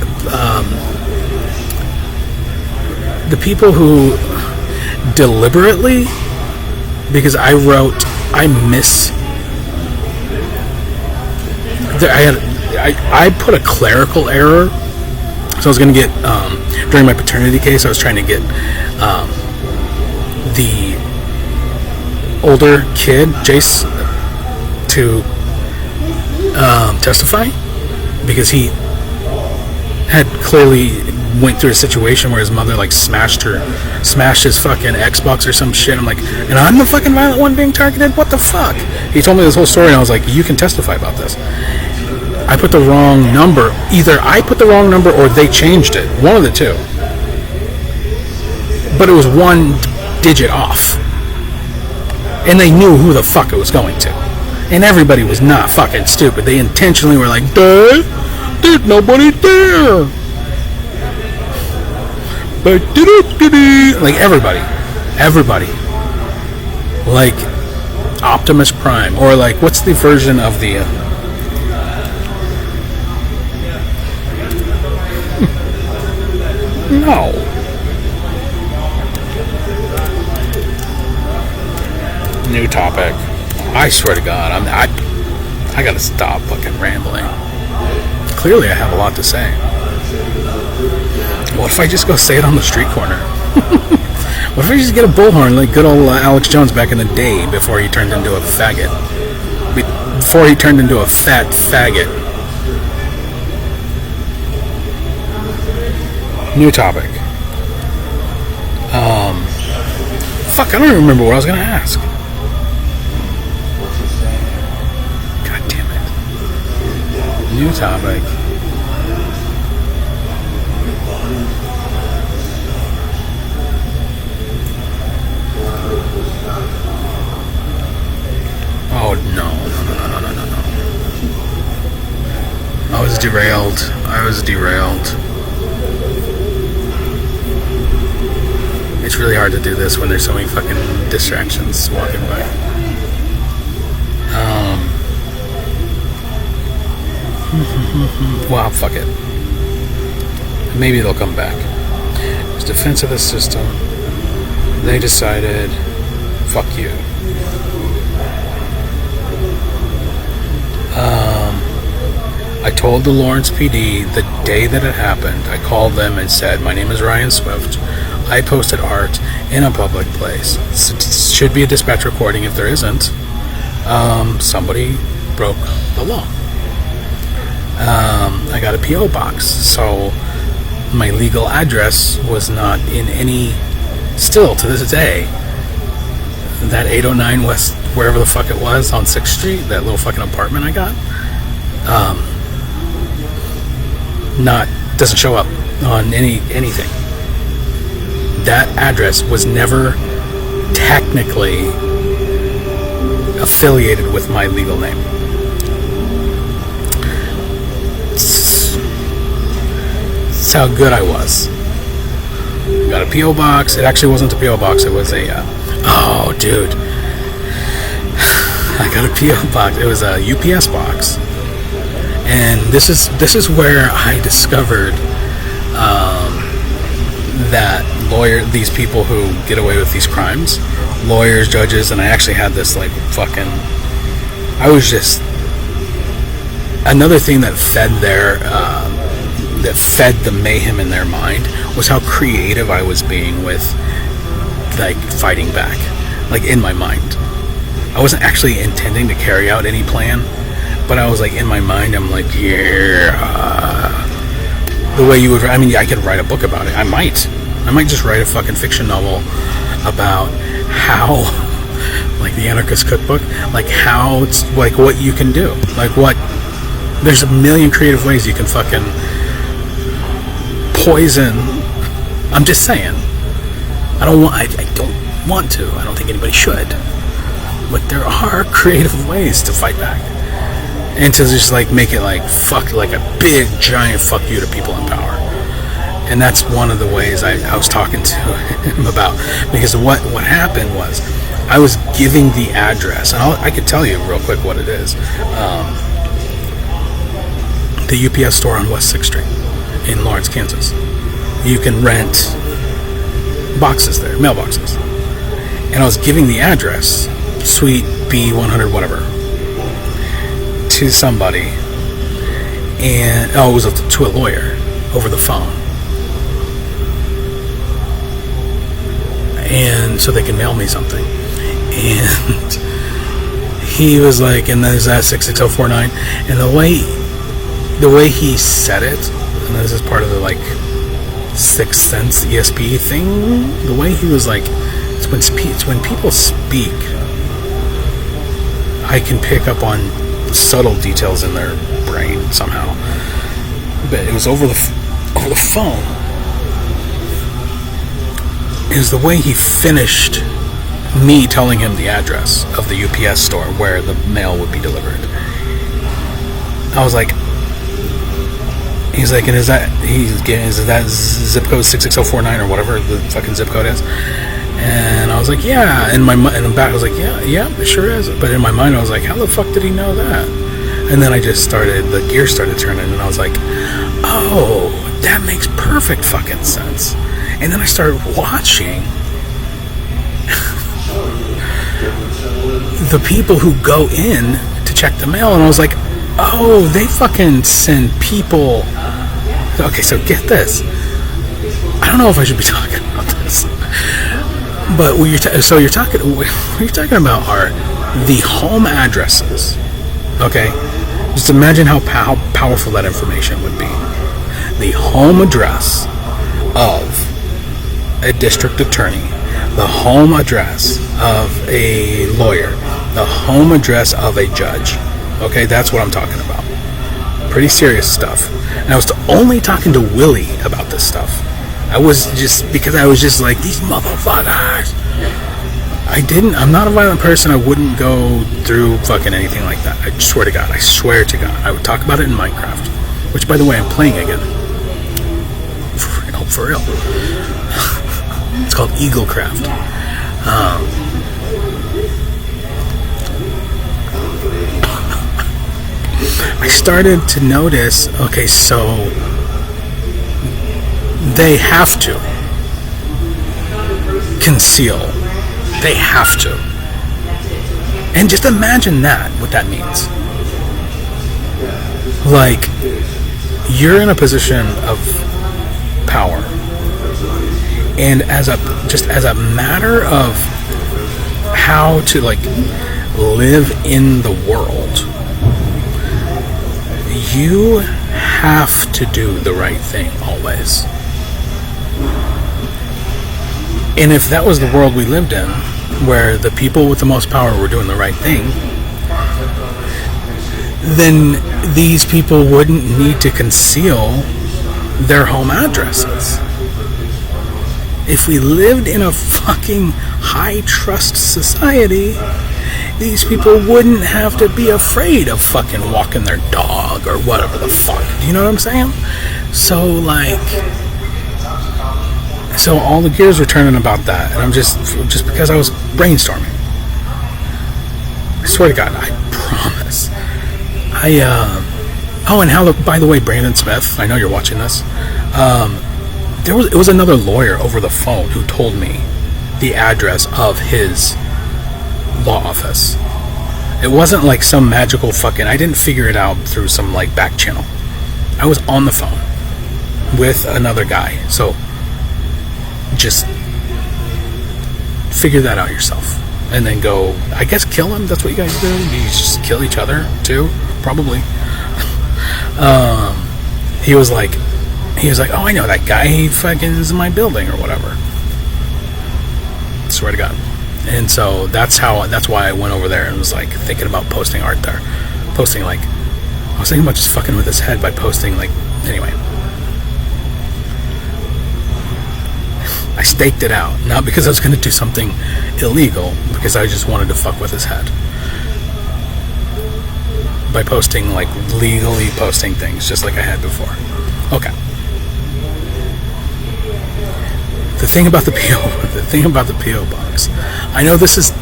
people who deliberately, because I put a clerical error. So I was going to get, during my paternity case, I was trying to get the older kid, Jace, to testify, because he had clearly went through a situation where his mother like smashed his fucking Xbox or some shit. I'm like, and I'm the fucking violent one being targeted? What the fuck? He told me this whole story, and I was like, you can testify about this. I put the wrong number. Either I put the wrong number or they changed it. One of the two. But it was one digit off. And they knew who the fuck it was going to. And everybody was not fucking stupid. They intentionally were like, duh, there's nobody there. But like everybody. Like Optimus Prime, or like, what's the version of the no. New topic. I swear to God, I gotta stop fucking rambling. Clearly I have a lot to say. What if I just go say it on the street corner? What if we just get a bullhorn like good old Alex Jones back in the day before he turned into a faggot? Before he turned into a fat faggot. New topic. Fuck, I don't even remember what I was gonna ask. God damn it. New topic. Oh no. I was derailed. It's really hard to do this when there's so many fucking distractions walking by. Well, fuck it. Maybe it'll come back. It's defense of the system. They decided, fuck you. I told the Lawrence PD the day that it happened. I called them and said, my name is Ryan Swift. I posted art in a public place. It should be a dispatch recording. If there isn't, somebody broke the law. I got a P.O. box, so my legal address was not in any, still to this day, that 809 West, wherever the fuck it was, on 6th Street, that little fucking apartment I got, doesn't show up on anything. That address was never technically affiliated with my legal name. That's how good I was. Got a P.O. box. It actually wasn't a P.O. box. It was a oh dude, I got a P.O. box. It was a UPS box. And this is where I discovered that these people who get away with these crimes, lawyers, judges, and I actually had this like fucking, I was just, another thing that fed that fed the mayhem in their mind was how creative I was being with like fighting back, like in my mind. I wasn't actually intending to carry out any plan, but I was like, in my mind, I'm like, yeah. The way you would, I mean, I could write a book about it. I might just write a fucking fiction novel about how, like the Anarchist Cookbook, like how it's, like what you can do. Like what, there's a million creative ways you can fucking poison. I'm just saying. I don't want to. I don't think anybody should. But there are creative ways to fight back. And to just like make it like fuck, like a big giant fuck you to people in power. And that's one of the ways I was talking to him about, because what happened was I was giving the address, and I could tell you real quick what it is. The UPS store on West 6th Street in Lawrence, Kansas. You can rent boxes there, mailboxes. And I was giving the address, Suite B100 whatever, to somebody, and it was to a lawyer over the phone, and so they can mail me something. And he was like, and there's that 66049, and the way he said it, and this is part of the like Sixth Sense ESP thing, the way he was like, it's when people speak, I can pick up on subtle details in their brain somehow. But it was over the phone. It was the way he finished me telling him the address of the UPS store where the mail would be delivered. I was like, he's like, and is that zip code 66049 or whatever the fucking zip code is? And I was like, yeah. And I'm back. I was like, yeah, it sure is. But in my mind, I was like, how the fuck did he know that? And then the gears started turning, and I was like, oh, that makes perfect fucking sense. And then I started watching the people who go in to check the mail, and I was like, oh, they fucking send people. Okay, so get this. I don't know if I should be talking about this. But what you're talking about are the home addresses. Okay, just imagine how powerful that information would be. The home address of a district attorney, the home address of a lawyer, the home address of a judge. Okay, that's what I'm talking about. Pretty serious stuff. And I was only talking to Willie about this stuff. I was just like, these motherfuckers. I'm not a violent person. I wouldn't go through fucking anything like that. I swear to God. I would talk about it in Minecraft. Which, by the way, I'm playing again. For real. It's called Eaglecraft. I started to notice, okay, so they have to conceal. They have to. And just imagine what that means. Like, you're in a position of power. And as a matter of how to, like, live in the world, you have to do the right thing always. And if that was the world we lived in, where the people with the most power were doing the right thing, then these people wouldn't need to conceal their home addresses. If we lived in a fucking high trust society, these people wouldn't have to be afraid of fucking walking their dog or whatever the fuck. Do you know what I'm saying? So all the gears were turning about that, and I'm just because I was brainstorming. I swear to God, I promise. And how? By the way, Brandon Smith, I know you're watching this. It was another lawyer over the phone who told me the address of his law office. It wasn't like some magical fucking. I didn't figure it out through some like back channel. I was on the phone with another guy, so just figure that out yourself, and then go. I guess kill him. That's what you guys do. You just kill each other too, probably. He was like, oh, I know that guy. He fucking is in my building or whatever. Swear to God. And so that's why I went over there and was like thinking about posting art there. I was thinking about just fucking with his head by posting anyway. I staked it out, not because I was going to do something illegal, because I just wanted to fuck with his head. By posting, legally posting things, just like I had before. Okay. The thing about the P.O. box. I know this is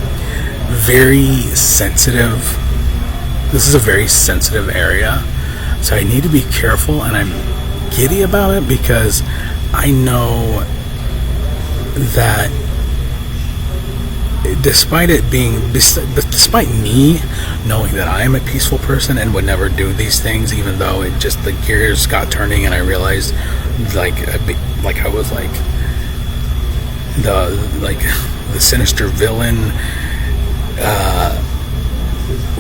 very sensitive. This is a very sensitive area, so I need to be careful, and I'm giddy about it because I know that despite me knowing that I am a peaceful person and would never do these things, even though the gears got turning and I realized I was the sinister villain,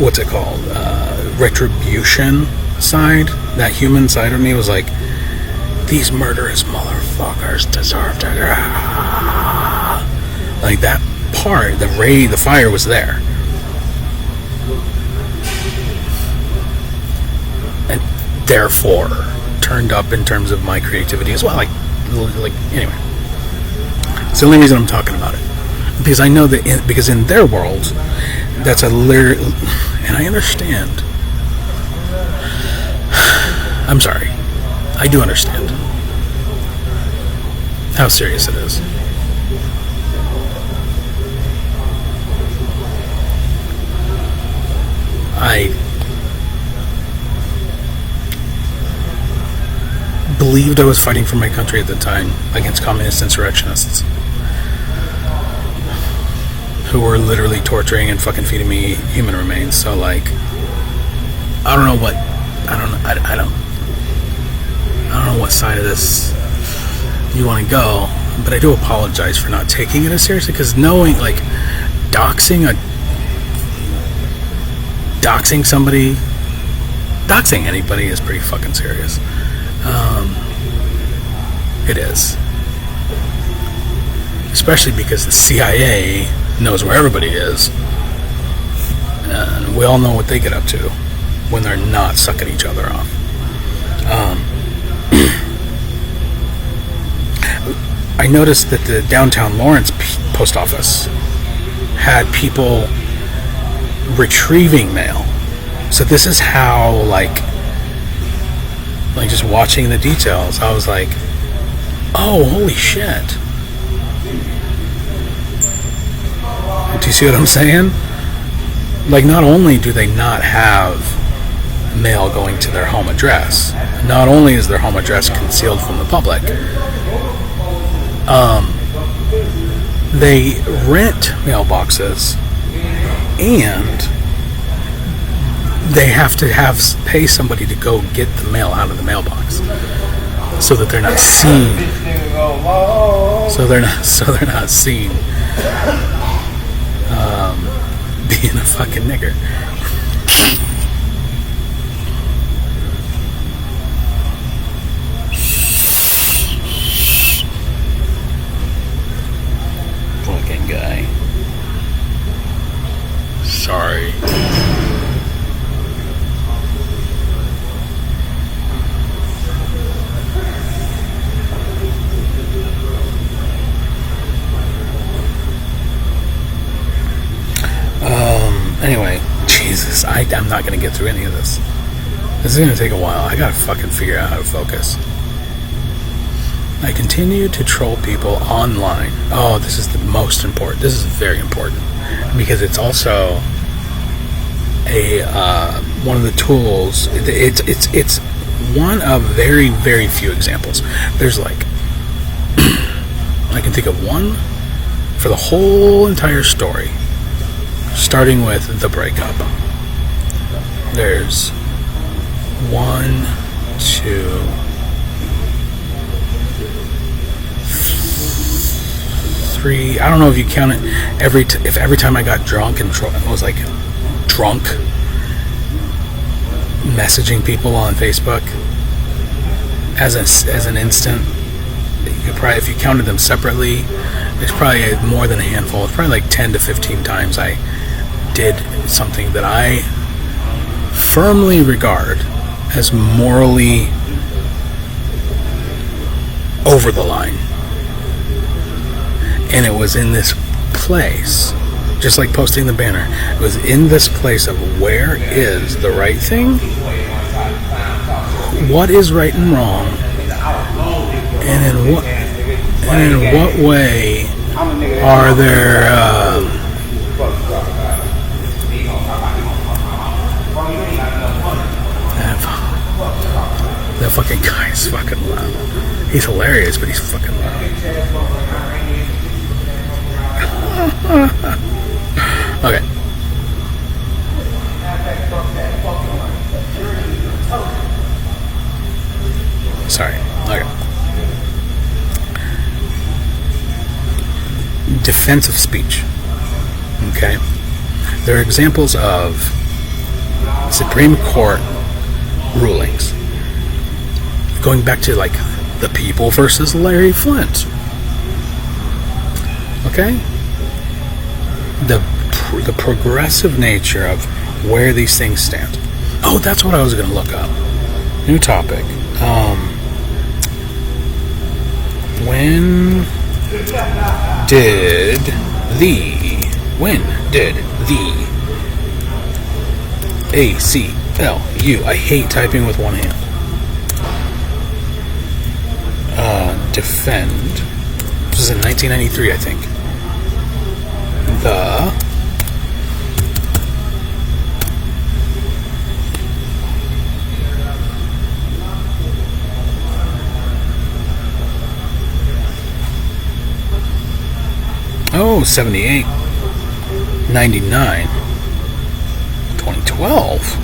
what's it called, retribution side, that human side of me was like, these murderous motherfuckers deserve to like that part. The fire was there, and therefore turned up in terms of my creativity as well. Anyway, it's the only reason I'm talking about it, because I know that because in their world, that's and I understand. I'm sorry, I do understand how serious it is. I believed I was fighting for my country at the time against communist insurrectionists who were literally torturing and fucking feeding me human remains. So I don't know what side of this you want to go, But I do apologize for not taking it as seriously, because knowing, like, doxing somebody, doxing anybody is pretty fucking serious. It is. Especially because the CIA knows where everybody is. And we all know what they get up to when they're not sucking each other off. I noticed that the downtown Lawrence post office had people retrieving mail. So this is how, like just watching the details, I was like, oh, holy shit. Do you see what I'm saying? Like, not only do they not have mail going to their home address, not only is their home address concealed from the public, they rent mailboxes, and they have to pay somebody to go get the mail out of the mailbox, so that they're not seen. So they're not seen being a fucking nigger. Fucking guy. Sorry. Anyway, Jesus, I'm not going to get through any of this. This is going to take a while. I got to fucking figure out how to focus. I continue to troll people online. Oh, this is the most important. This is very important, because it's also one of the tools. It's one of very, very few examples. There's like I can think of one for the whole entire story, starting with the breakup. There's 1, 2, 3. I don't know if you count it every time I got drunk and I was like drunk, messaging people on Facebook as an instant. You could probably, if you counted them separately, there's probably more than a handful. It's probably like 10 to 15 times I did something that I firmly regard as morally over the line. And it was in this place, just like posting the banner, it was in this place of where is the right thing, what is right and wrong, and in what way are there that fucking guy is fucking loud. He's hilarious, but he's fucking loud. Okay. Sorry. Okay. Defensive speech. Okay. There are examples of Supreme Court rulings going back to like the People versus Larry Flint. Okay? The progressive nature of where these things stand. Oh, that's what I was going to look up. New topic. When did the ACLU, I hate typing with one hand, defend, this was in 1993, I think, the Oh, 78, 99, 2012.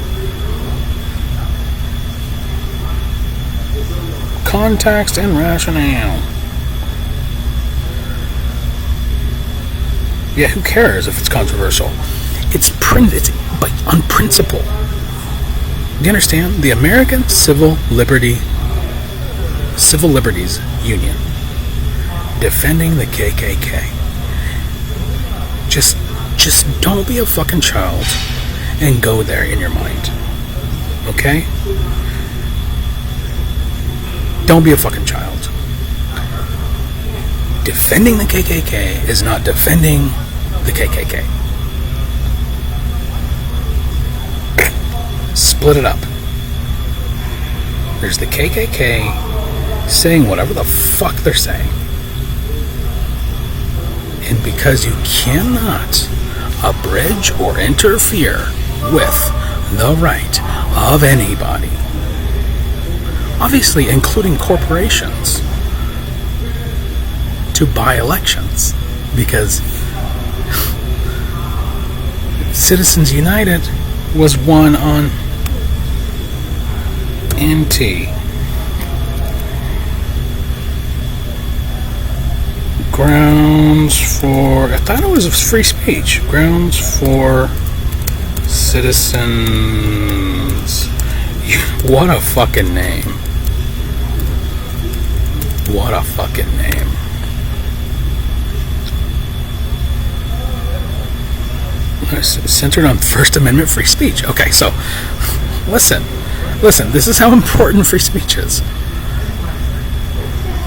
Context and rationale. Yeah, who cares if it's controversial? It's but on principle. Do you understand? The American Civil Liberties Union, defending the KKK. Just don't be a fucking child and go there in your mind. Okay? Don't be a fucking child. Defending the KKK is not defending the KKK. Split it up. There's the KKK saying whatever the fuck they're saying. And because you cannot abridge or interfere with the right of anybody, obviously including corporations, to buy elections, because Citizens United was won on NT. Grounds for, I thought it was free speech. Grounds for citizens. What a fucking name. What a fucking name. Centered on First Amendment free speech. Okay, so listen, this is how important free speech is.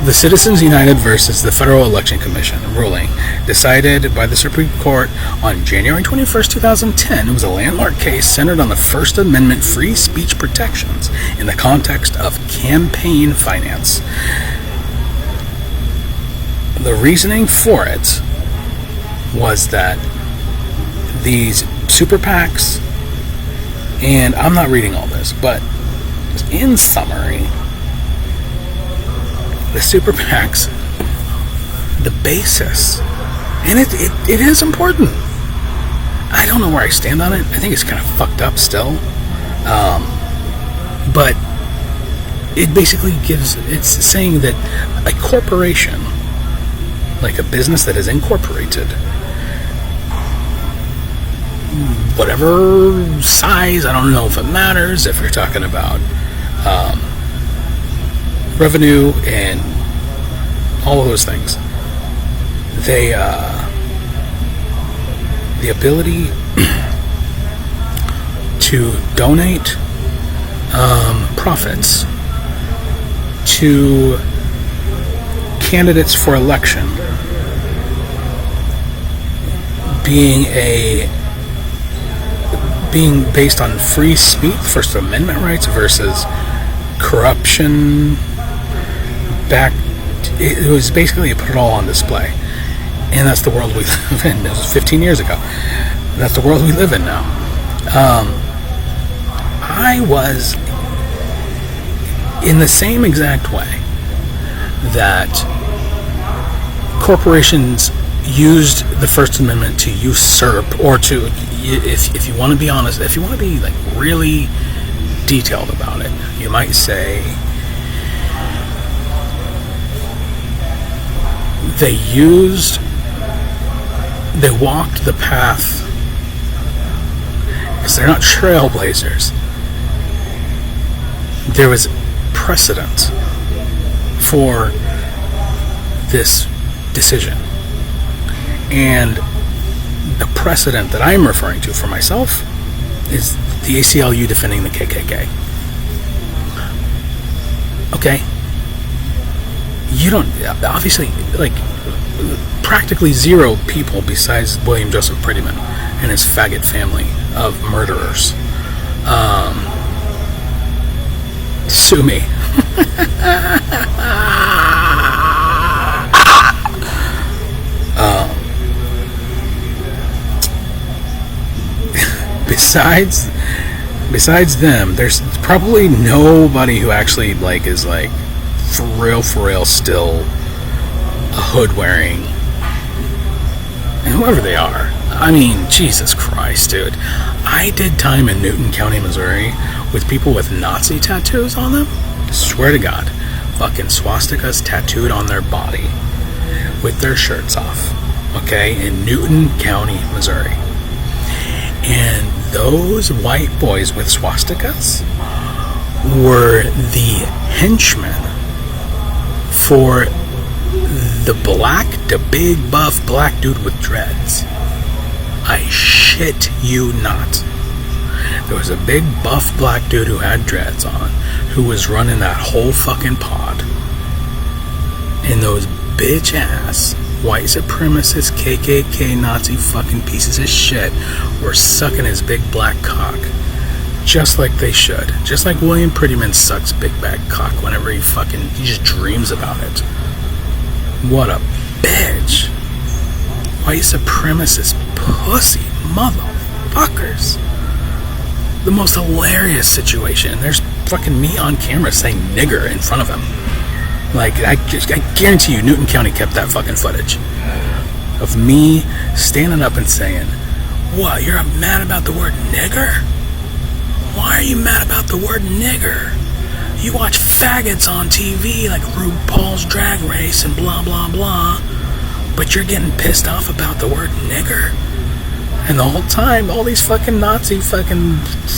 The Citizens United versus the Federal Election Commission ruling, decided by the Supreme Court on January 21st, 2010, was a landmark case centered on the First Amendment free speech protections in the context of campaign finance. The reasoning for it was that these super PACs, and I'm not reading all this, but in summary, the super PACs, the basis, and it is important. I don't know where I stand on it. I think it's kind of fucked up still. But it basically it's saying that a corporation, like a business that is incorporated, whatever size, I don't know if it matters, if you're talking about revenue and all of those things, they the ability to donate profits to candidates for election, being based on free speech, First Amendment rights versus corruption. It was basically, it put it all on display, and that's the world we live in. It was 15 years ago. That's the world we live in now. I was in the same exact way that corporations used the First Amendment to usurp, or to, if you want to be honest, if you want to be like really detailed about it, you might say they walked the path, because they're not trailblazers. There was precedent for this decision. And the precedent that I'm referring to for myself is the ACLU defending the KKK. Okay? You don't, obviously, like, practically zero people besides William Joseph Prettyman and his faggot family of murderers sue me. Besides them, there's probably nobody who actually is for real still a hood wearing, and whoever they are. I mean, Jesus Christ, dude. I did time in Newton County, Missouri with people with Nazi tattoos on them. Swear to God. Fucking swastikas tattooed on their body with their shirts off. okay, in Newton County, Missouri. And those white boys with swastikas were the henchmen for the big buff black dude with dreads. I shit you not. There was a big buff black dude who had dreads on, who was running that whole fucking pod. And those bitch ass white supremacist KKK Nazi fucking pieces of shit were sucking his big black cock. Just like they should. Just like William Prettyman sucks big back cock whenever he just dreams about it. What a bitch. White supremacist pussy motherfuckers. The most hilarious situation. There's fucking me on camera saying nigger in front of him. Like, I guarantee you Newton County kept that fucking footage of me standing up and saying, what, you're mad about the word nigger? Why are you mad about the word nigger? You watch faggots on TV like RuPaul's Drag Race and blah blah blah, but you're getting pissed off about the word nigger? And the whole time, all these fucking Nazi fucking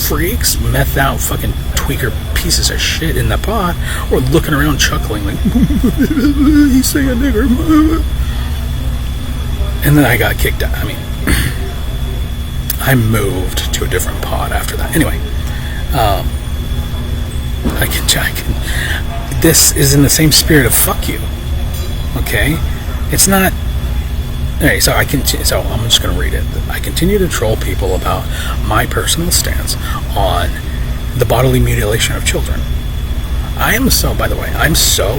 freaks, meth out fucking tweaker pieces of shit in the pod, were looking around chuckling like, he's saying a nigger. And then I got kicked out. I mean, I moved to a different pod after that. Anyway, this is in the same spirit of fuck you. Okay? It's not. Alright, so I'm just going to read it. I continue to troll people about my personal stance on the bodily mutilation of children. I'm so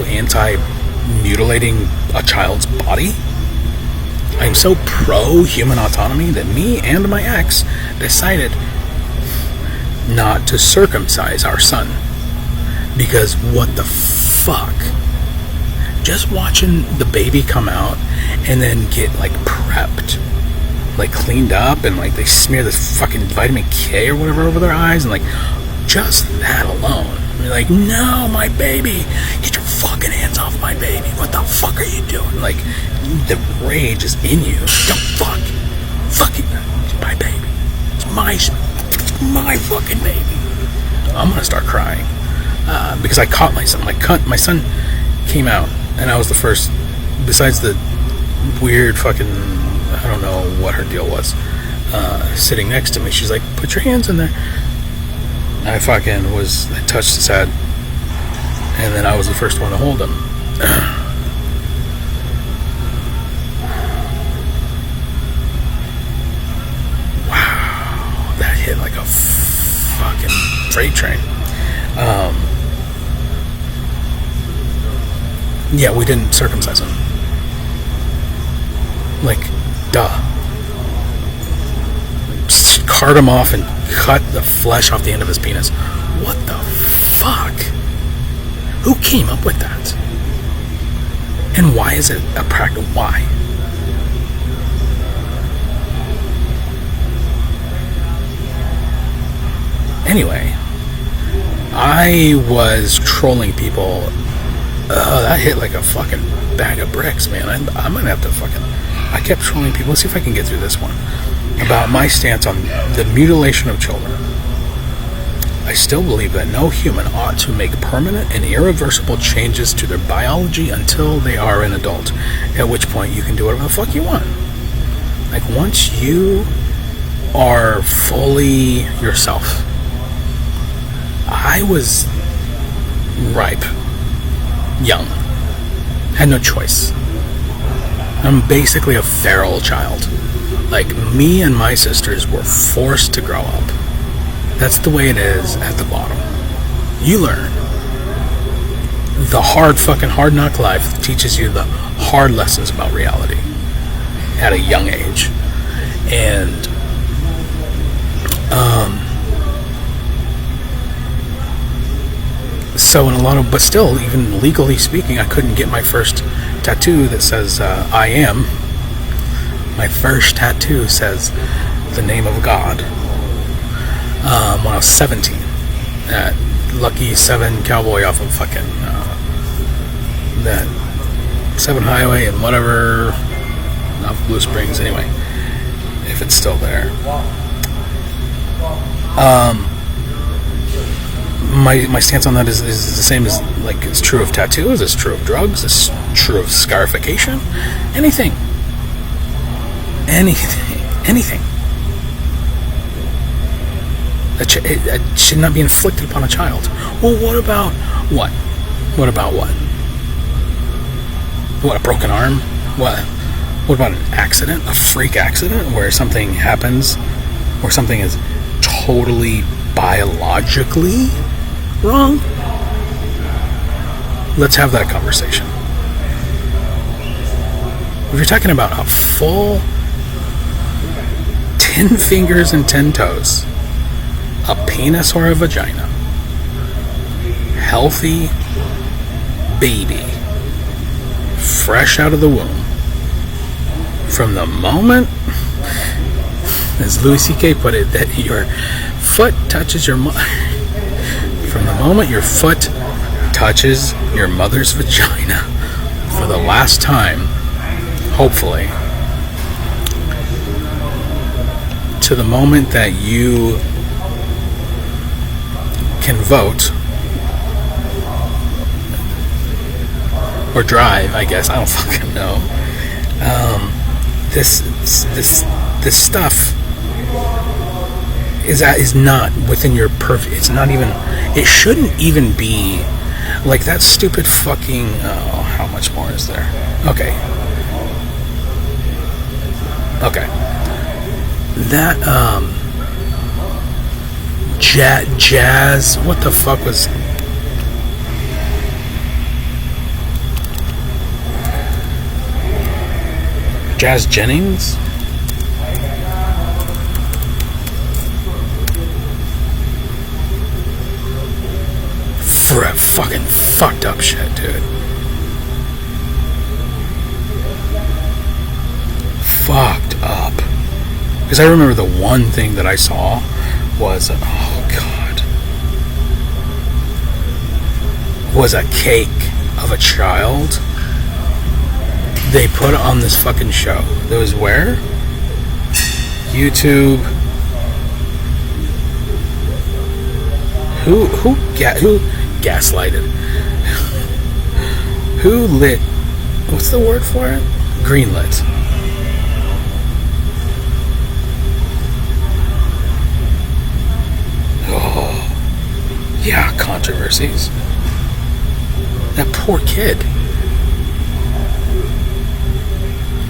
anti-mutilating a child's body. I'm so pro-human autonomy that me and my ex decided not to circumcise our son. Because what the fuck? Just watching the baby come out and then get like prepped, like cleaned up, and like they smear this fucking vitamin K or whatever over their eyes, and like just that alone, you're like, no, my baby, get your fucking hands off my baby, what the fuck are you doing? Like, the rage is in you. Don't fuck it, my baby, it's my fucking baby. I'm gonna start crying because I caught my son. My son came out, and I was the first, besides the weird fucking, I don't know what her deal was, sitting next to me. She's like, put your hands in there. I touched his head, and then I was the first one to hold him. Wow, that hit like a fucking freight train. Yeah, we didn't circumcise him. Like, duh. Just cart him off and cut the flesh off the end of his penis. What the fuck? Who came up with that? And why is it a practice? Why? Anyway, I was trolling people. That hit like a fucking bag of bricks, man. I'm gonna have to I kept trolling people. Let's see if I can get through this one. About my stance on the mutilation of children. I still believe that no human ought to make permanent and irreversible changes to their biology until they are an adult, at which point you can do whatever the fuck you want. Like, once you are fully yourself. I was ripe, young, had no choice. I'm basically a feral child. Like, me and my sisters were forced to grow up. That's the way it is at the bottom. You learn. The hard knock life teaches you the hard lessons about reality at a young age. And so in a lot of, but still, even legally speaking, I couldn't get my first tattoo that says I am. My first tattoo says the name of God. When I was 17 at Lucky 7 Cowboy off of fucking that 7 Highway and whatever not Blue Springs anyway, if it's still there. My stance on that is the same as, like, it's true of tattoos, it's true of drugs, it's true of scarification, anything. It should not be inflicted upon a child. Well, what about what? What about what? What, a broken arm? What about an accident? A freak accident where something happens, where something is totally biologically wrong? Let's have that conversation. If you're talking about a full 10 fingers and 10 toes, a penis or a vagina, healthy baby, fresh out of the womb, from the moment, as Louis C.K. put it, that your foot touches your from the moment your foot touches your mother's vagina for the last time, hopefully, to the moment that you can vote or drive, I guess, I don't fucking know. This stuff is not within your purview. It's not even. It shouldn't even be like that stupid fucking. Oh, how much more is there? Okay. That jazz. What the fuck was? Jazz Jennings? For a fucking fucked up shit, dude. Fucked up. Because I remember the one thing that I saw was, oh god, was a cake of a child they put on this fucking show. That was where? YouTube. Who gaslighted? Who lit? What's the word for it? Greenlit. Oh, yeah, controversies. That poor kid.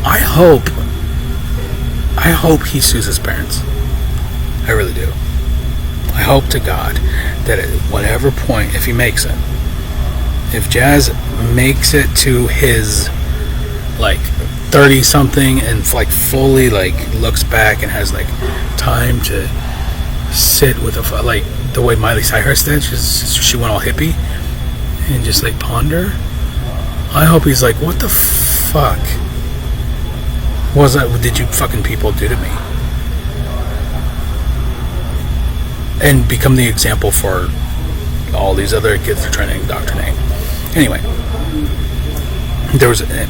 I hope he sues his parents. I really do. I hope to God that at whatever point, if he makes it, if Jazz makes it to his, like, 30-something and, like, fully, like, looks back and has, like, time to sit with like, the way Miley Cyrus did, she went all hippie and just, like, ponder. I hope he's like, what the fuck did you fucking people do to me? And become the example for all these other kids they're trying to indoctrinate. Anyway, there was I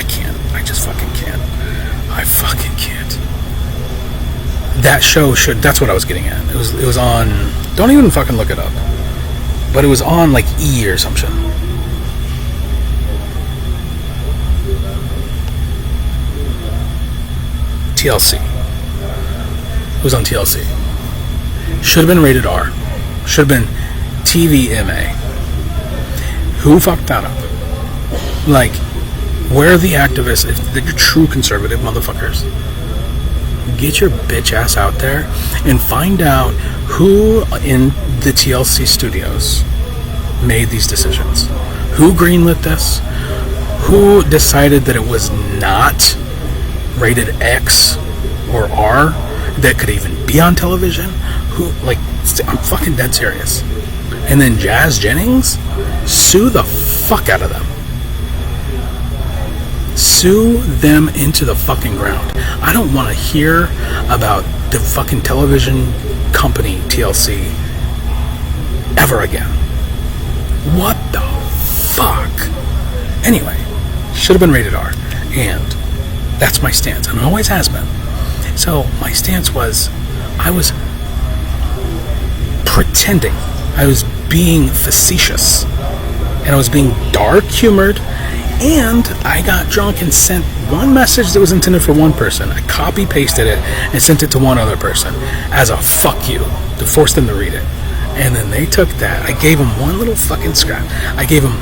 can't. I just fucking can't. I fucking can't. That show that's what I was getting at. It was on, don't even fucking look it up. But it was on, like, E or some shit. TLC. It was on TLC. Should have been rated R. Should have been TVMA. Who fucked that up? Like, where are the activists? If they're true conservative motherfuckers, get your bitch ass out there and find out who in the TLC studios made these decisions. Who greenlit this? Who decided that it was not rated X or R that could even be on television? Who, like, I'm fucking dead serious. And then Jazz Jennings, sue the fuck out of them. Sue them into the fucking ground. I don't want to hear about the fucking television company TLC ever again. What the fuck? Anyway, Should have been rated R. And that's my stance, and it always has been. So my stance was, I was pretending. I was being facetious. And I was being dark humored. And I got drunk and sent one message that was intended for one person. I copy pasted it and sent it to one other person as a fuck you, to force them to read it. And then they took that. I gave them one little fucking scrap. I gave them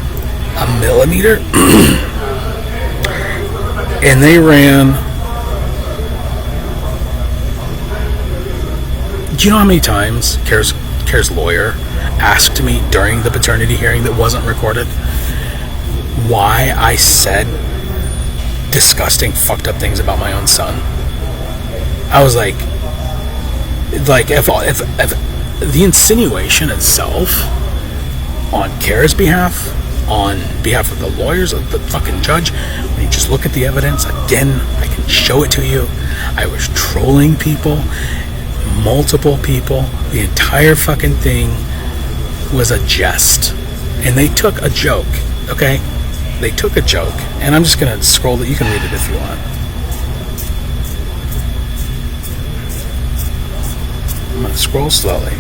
a millimeter. And they ran. Do you know how many times Kara's lawyer asked me during the paternity hearing that wasn't recorded why I said disgusting, fucked up things about my own son? I was like if the insinuation itself on Kara's behalf, on behalf of the lawyers, of the fucking judge, when you just look at the evidence, again, I can show it to you. I was trolling people, multiple people. The entire fucking thing was a jest. And they took a joke, okay? They took a joke. And I'm just going to scroll it. You can read it if you want. I'm going to scroll slowly.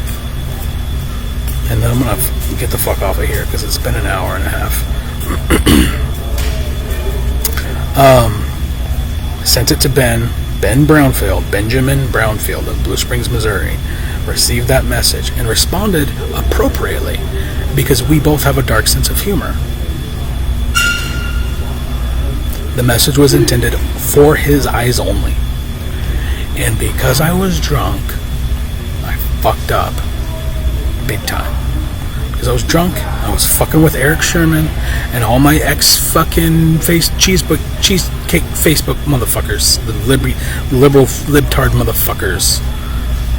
And then I'm going to get the fuck off of here because it's been an hour and a half. Sent it to Ben Brownfield, Benjamin Brownfield of Blue Springs, Missouri. Received that message and responded appropriately because we both have a dark sense of humor. The message was intended for his eyes only. And because I was drunk, I fucked up big time. Because I was drunk, I was fucking with Eric Sherman and all my ex-fucking cheesecake Facebook motherfuckers, the liberal libtard motherfuckers,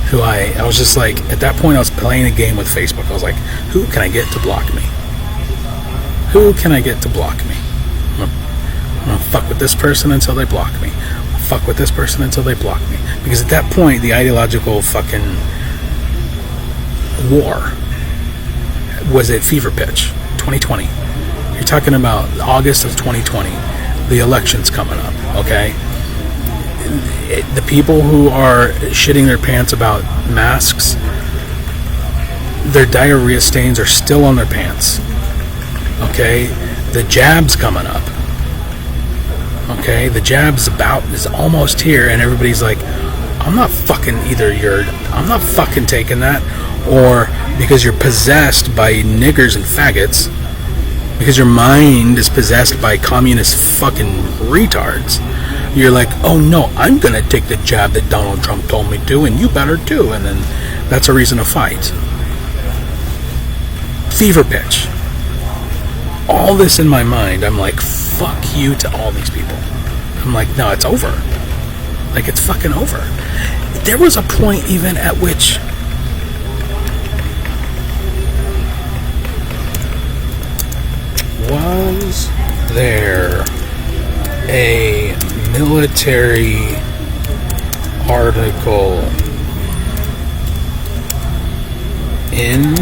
who I was just like, at that point I was playing a game with Facebook. I was like, who can I get to block me? Who can I get to block me? I'm gonna fuck with this person until they block me. I'll fuck with this person until they block me. Because at that point, the ideological fucking war was at fever pitch. 2020. You're talking about August of 2020. The election's coming up, okay? The people who are shitting their pants about masks, their diarrhea stains are still on their pants. Okay? The jab's coming up. Okay? The jab's is almost here, and everybody's like, I'm not fucking I'm not fucking taking that. Or because you're possessed by niggers and faggots, because your mind is possessed by communist fucking retards, you're like, oh no, I'm gonna take the jab that Donald Trump told me to, and you better too, and then that's a reason to fight. Fever pitch. All this in my mind, I'm like, fuck you to all these people. I'm like, no, it's over. Like, it's fucking over. There was a point even at which was there a military article in,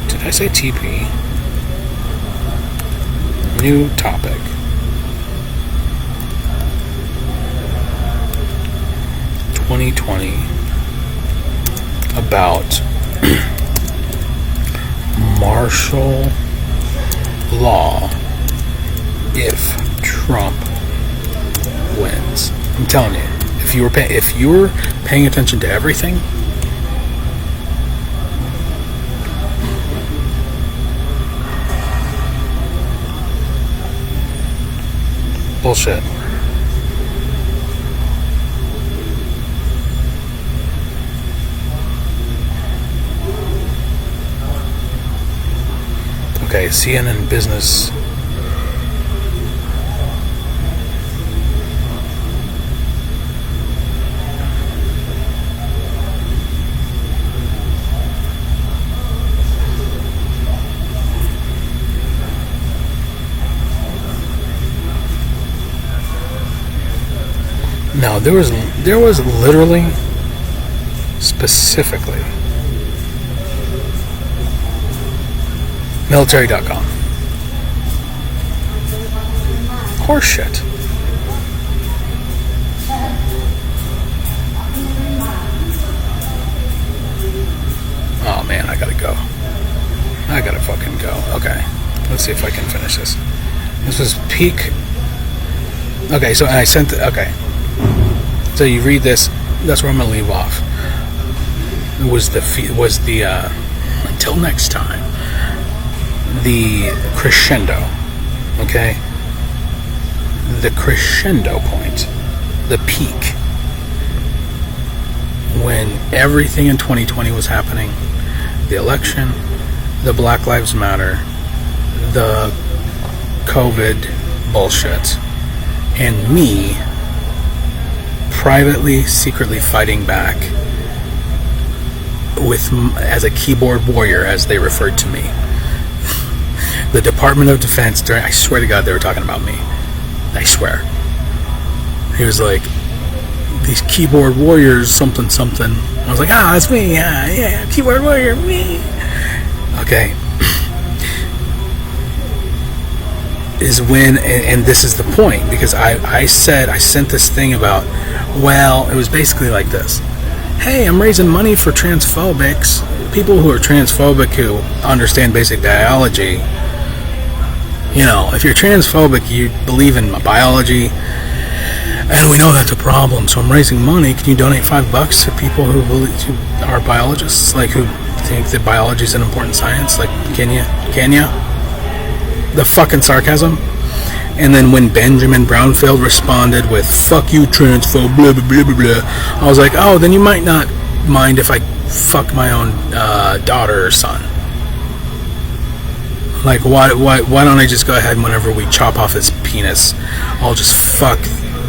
did I say TP? New topic. (2020) about martial law if Trump wins. I'm telling you, if you were paying attention to everything, bullshit. Okay, CNN Business. No, there was literally, specifically, military.com. horseshit. Oh man, I gotta go. I gotta fucking go. Okay, let's see if I can finish this. This was peak. Okay, so I sent okay. So you read this. That's where I'm gonna leave off. It was the until next time. The crescendo. Okay. The crescendo point. The peak. When everything in 2020 was happening. The election, the Black Lives Matter, the COVID bullshit, and me privately, secretly fighting back with as a keyboard warrior, as they referred to me. The Department of Defense, I swear to God, they were talking about me. I swear. He was like, these keyboard warriors, something, something. I was like, it's me, yeah, keyboard warrior, me. Okay. Is when, and this is the point, because I sent this thing about, well, it was basically like this. Hey, I'm raising money for transphobics, people who are transphobic who understand basic biology. You know, if you're transphobic, you believe in biology, and we know that's a problem, so I'm raising money. Can you donate $5 to people who are biologists, like who think that biology is an important science? Like, can you? The fucking sarcasm. And then when Benjamin Brownfield responded with "fuck you, transphobe," blah blah blah blah blah, I was like, oh, then you might not mind if I fuck my own daughter or son. Like, why don't I just go ahead and whenever we chop off his penis, I'll just fuck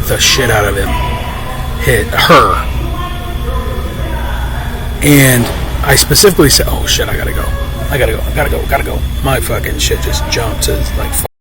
the shit out of him, hit her. And I specifically said, oh shit, I gotta go. My fucking shit just jumped to like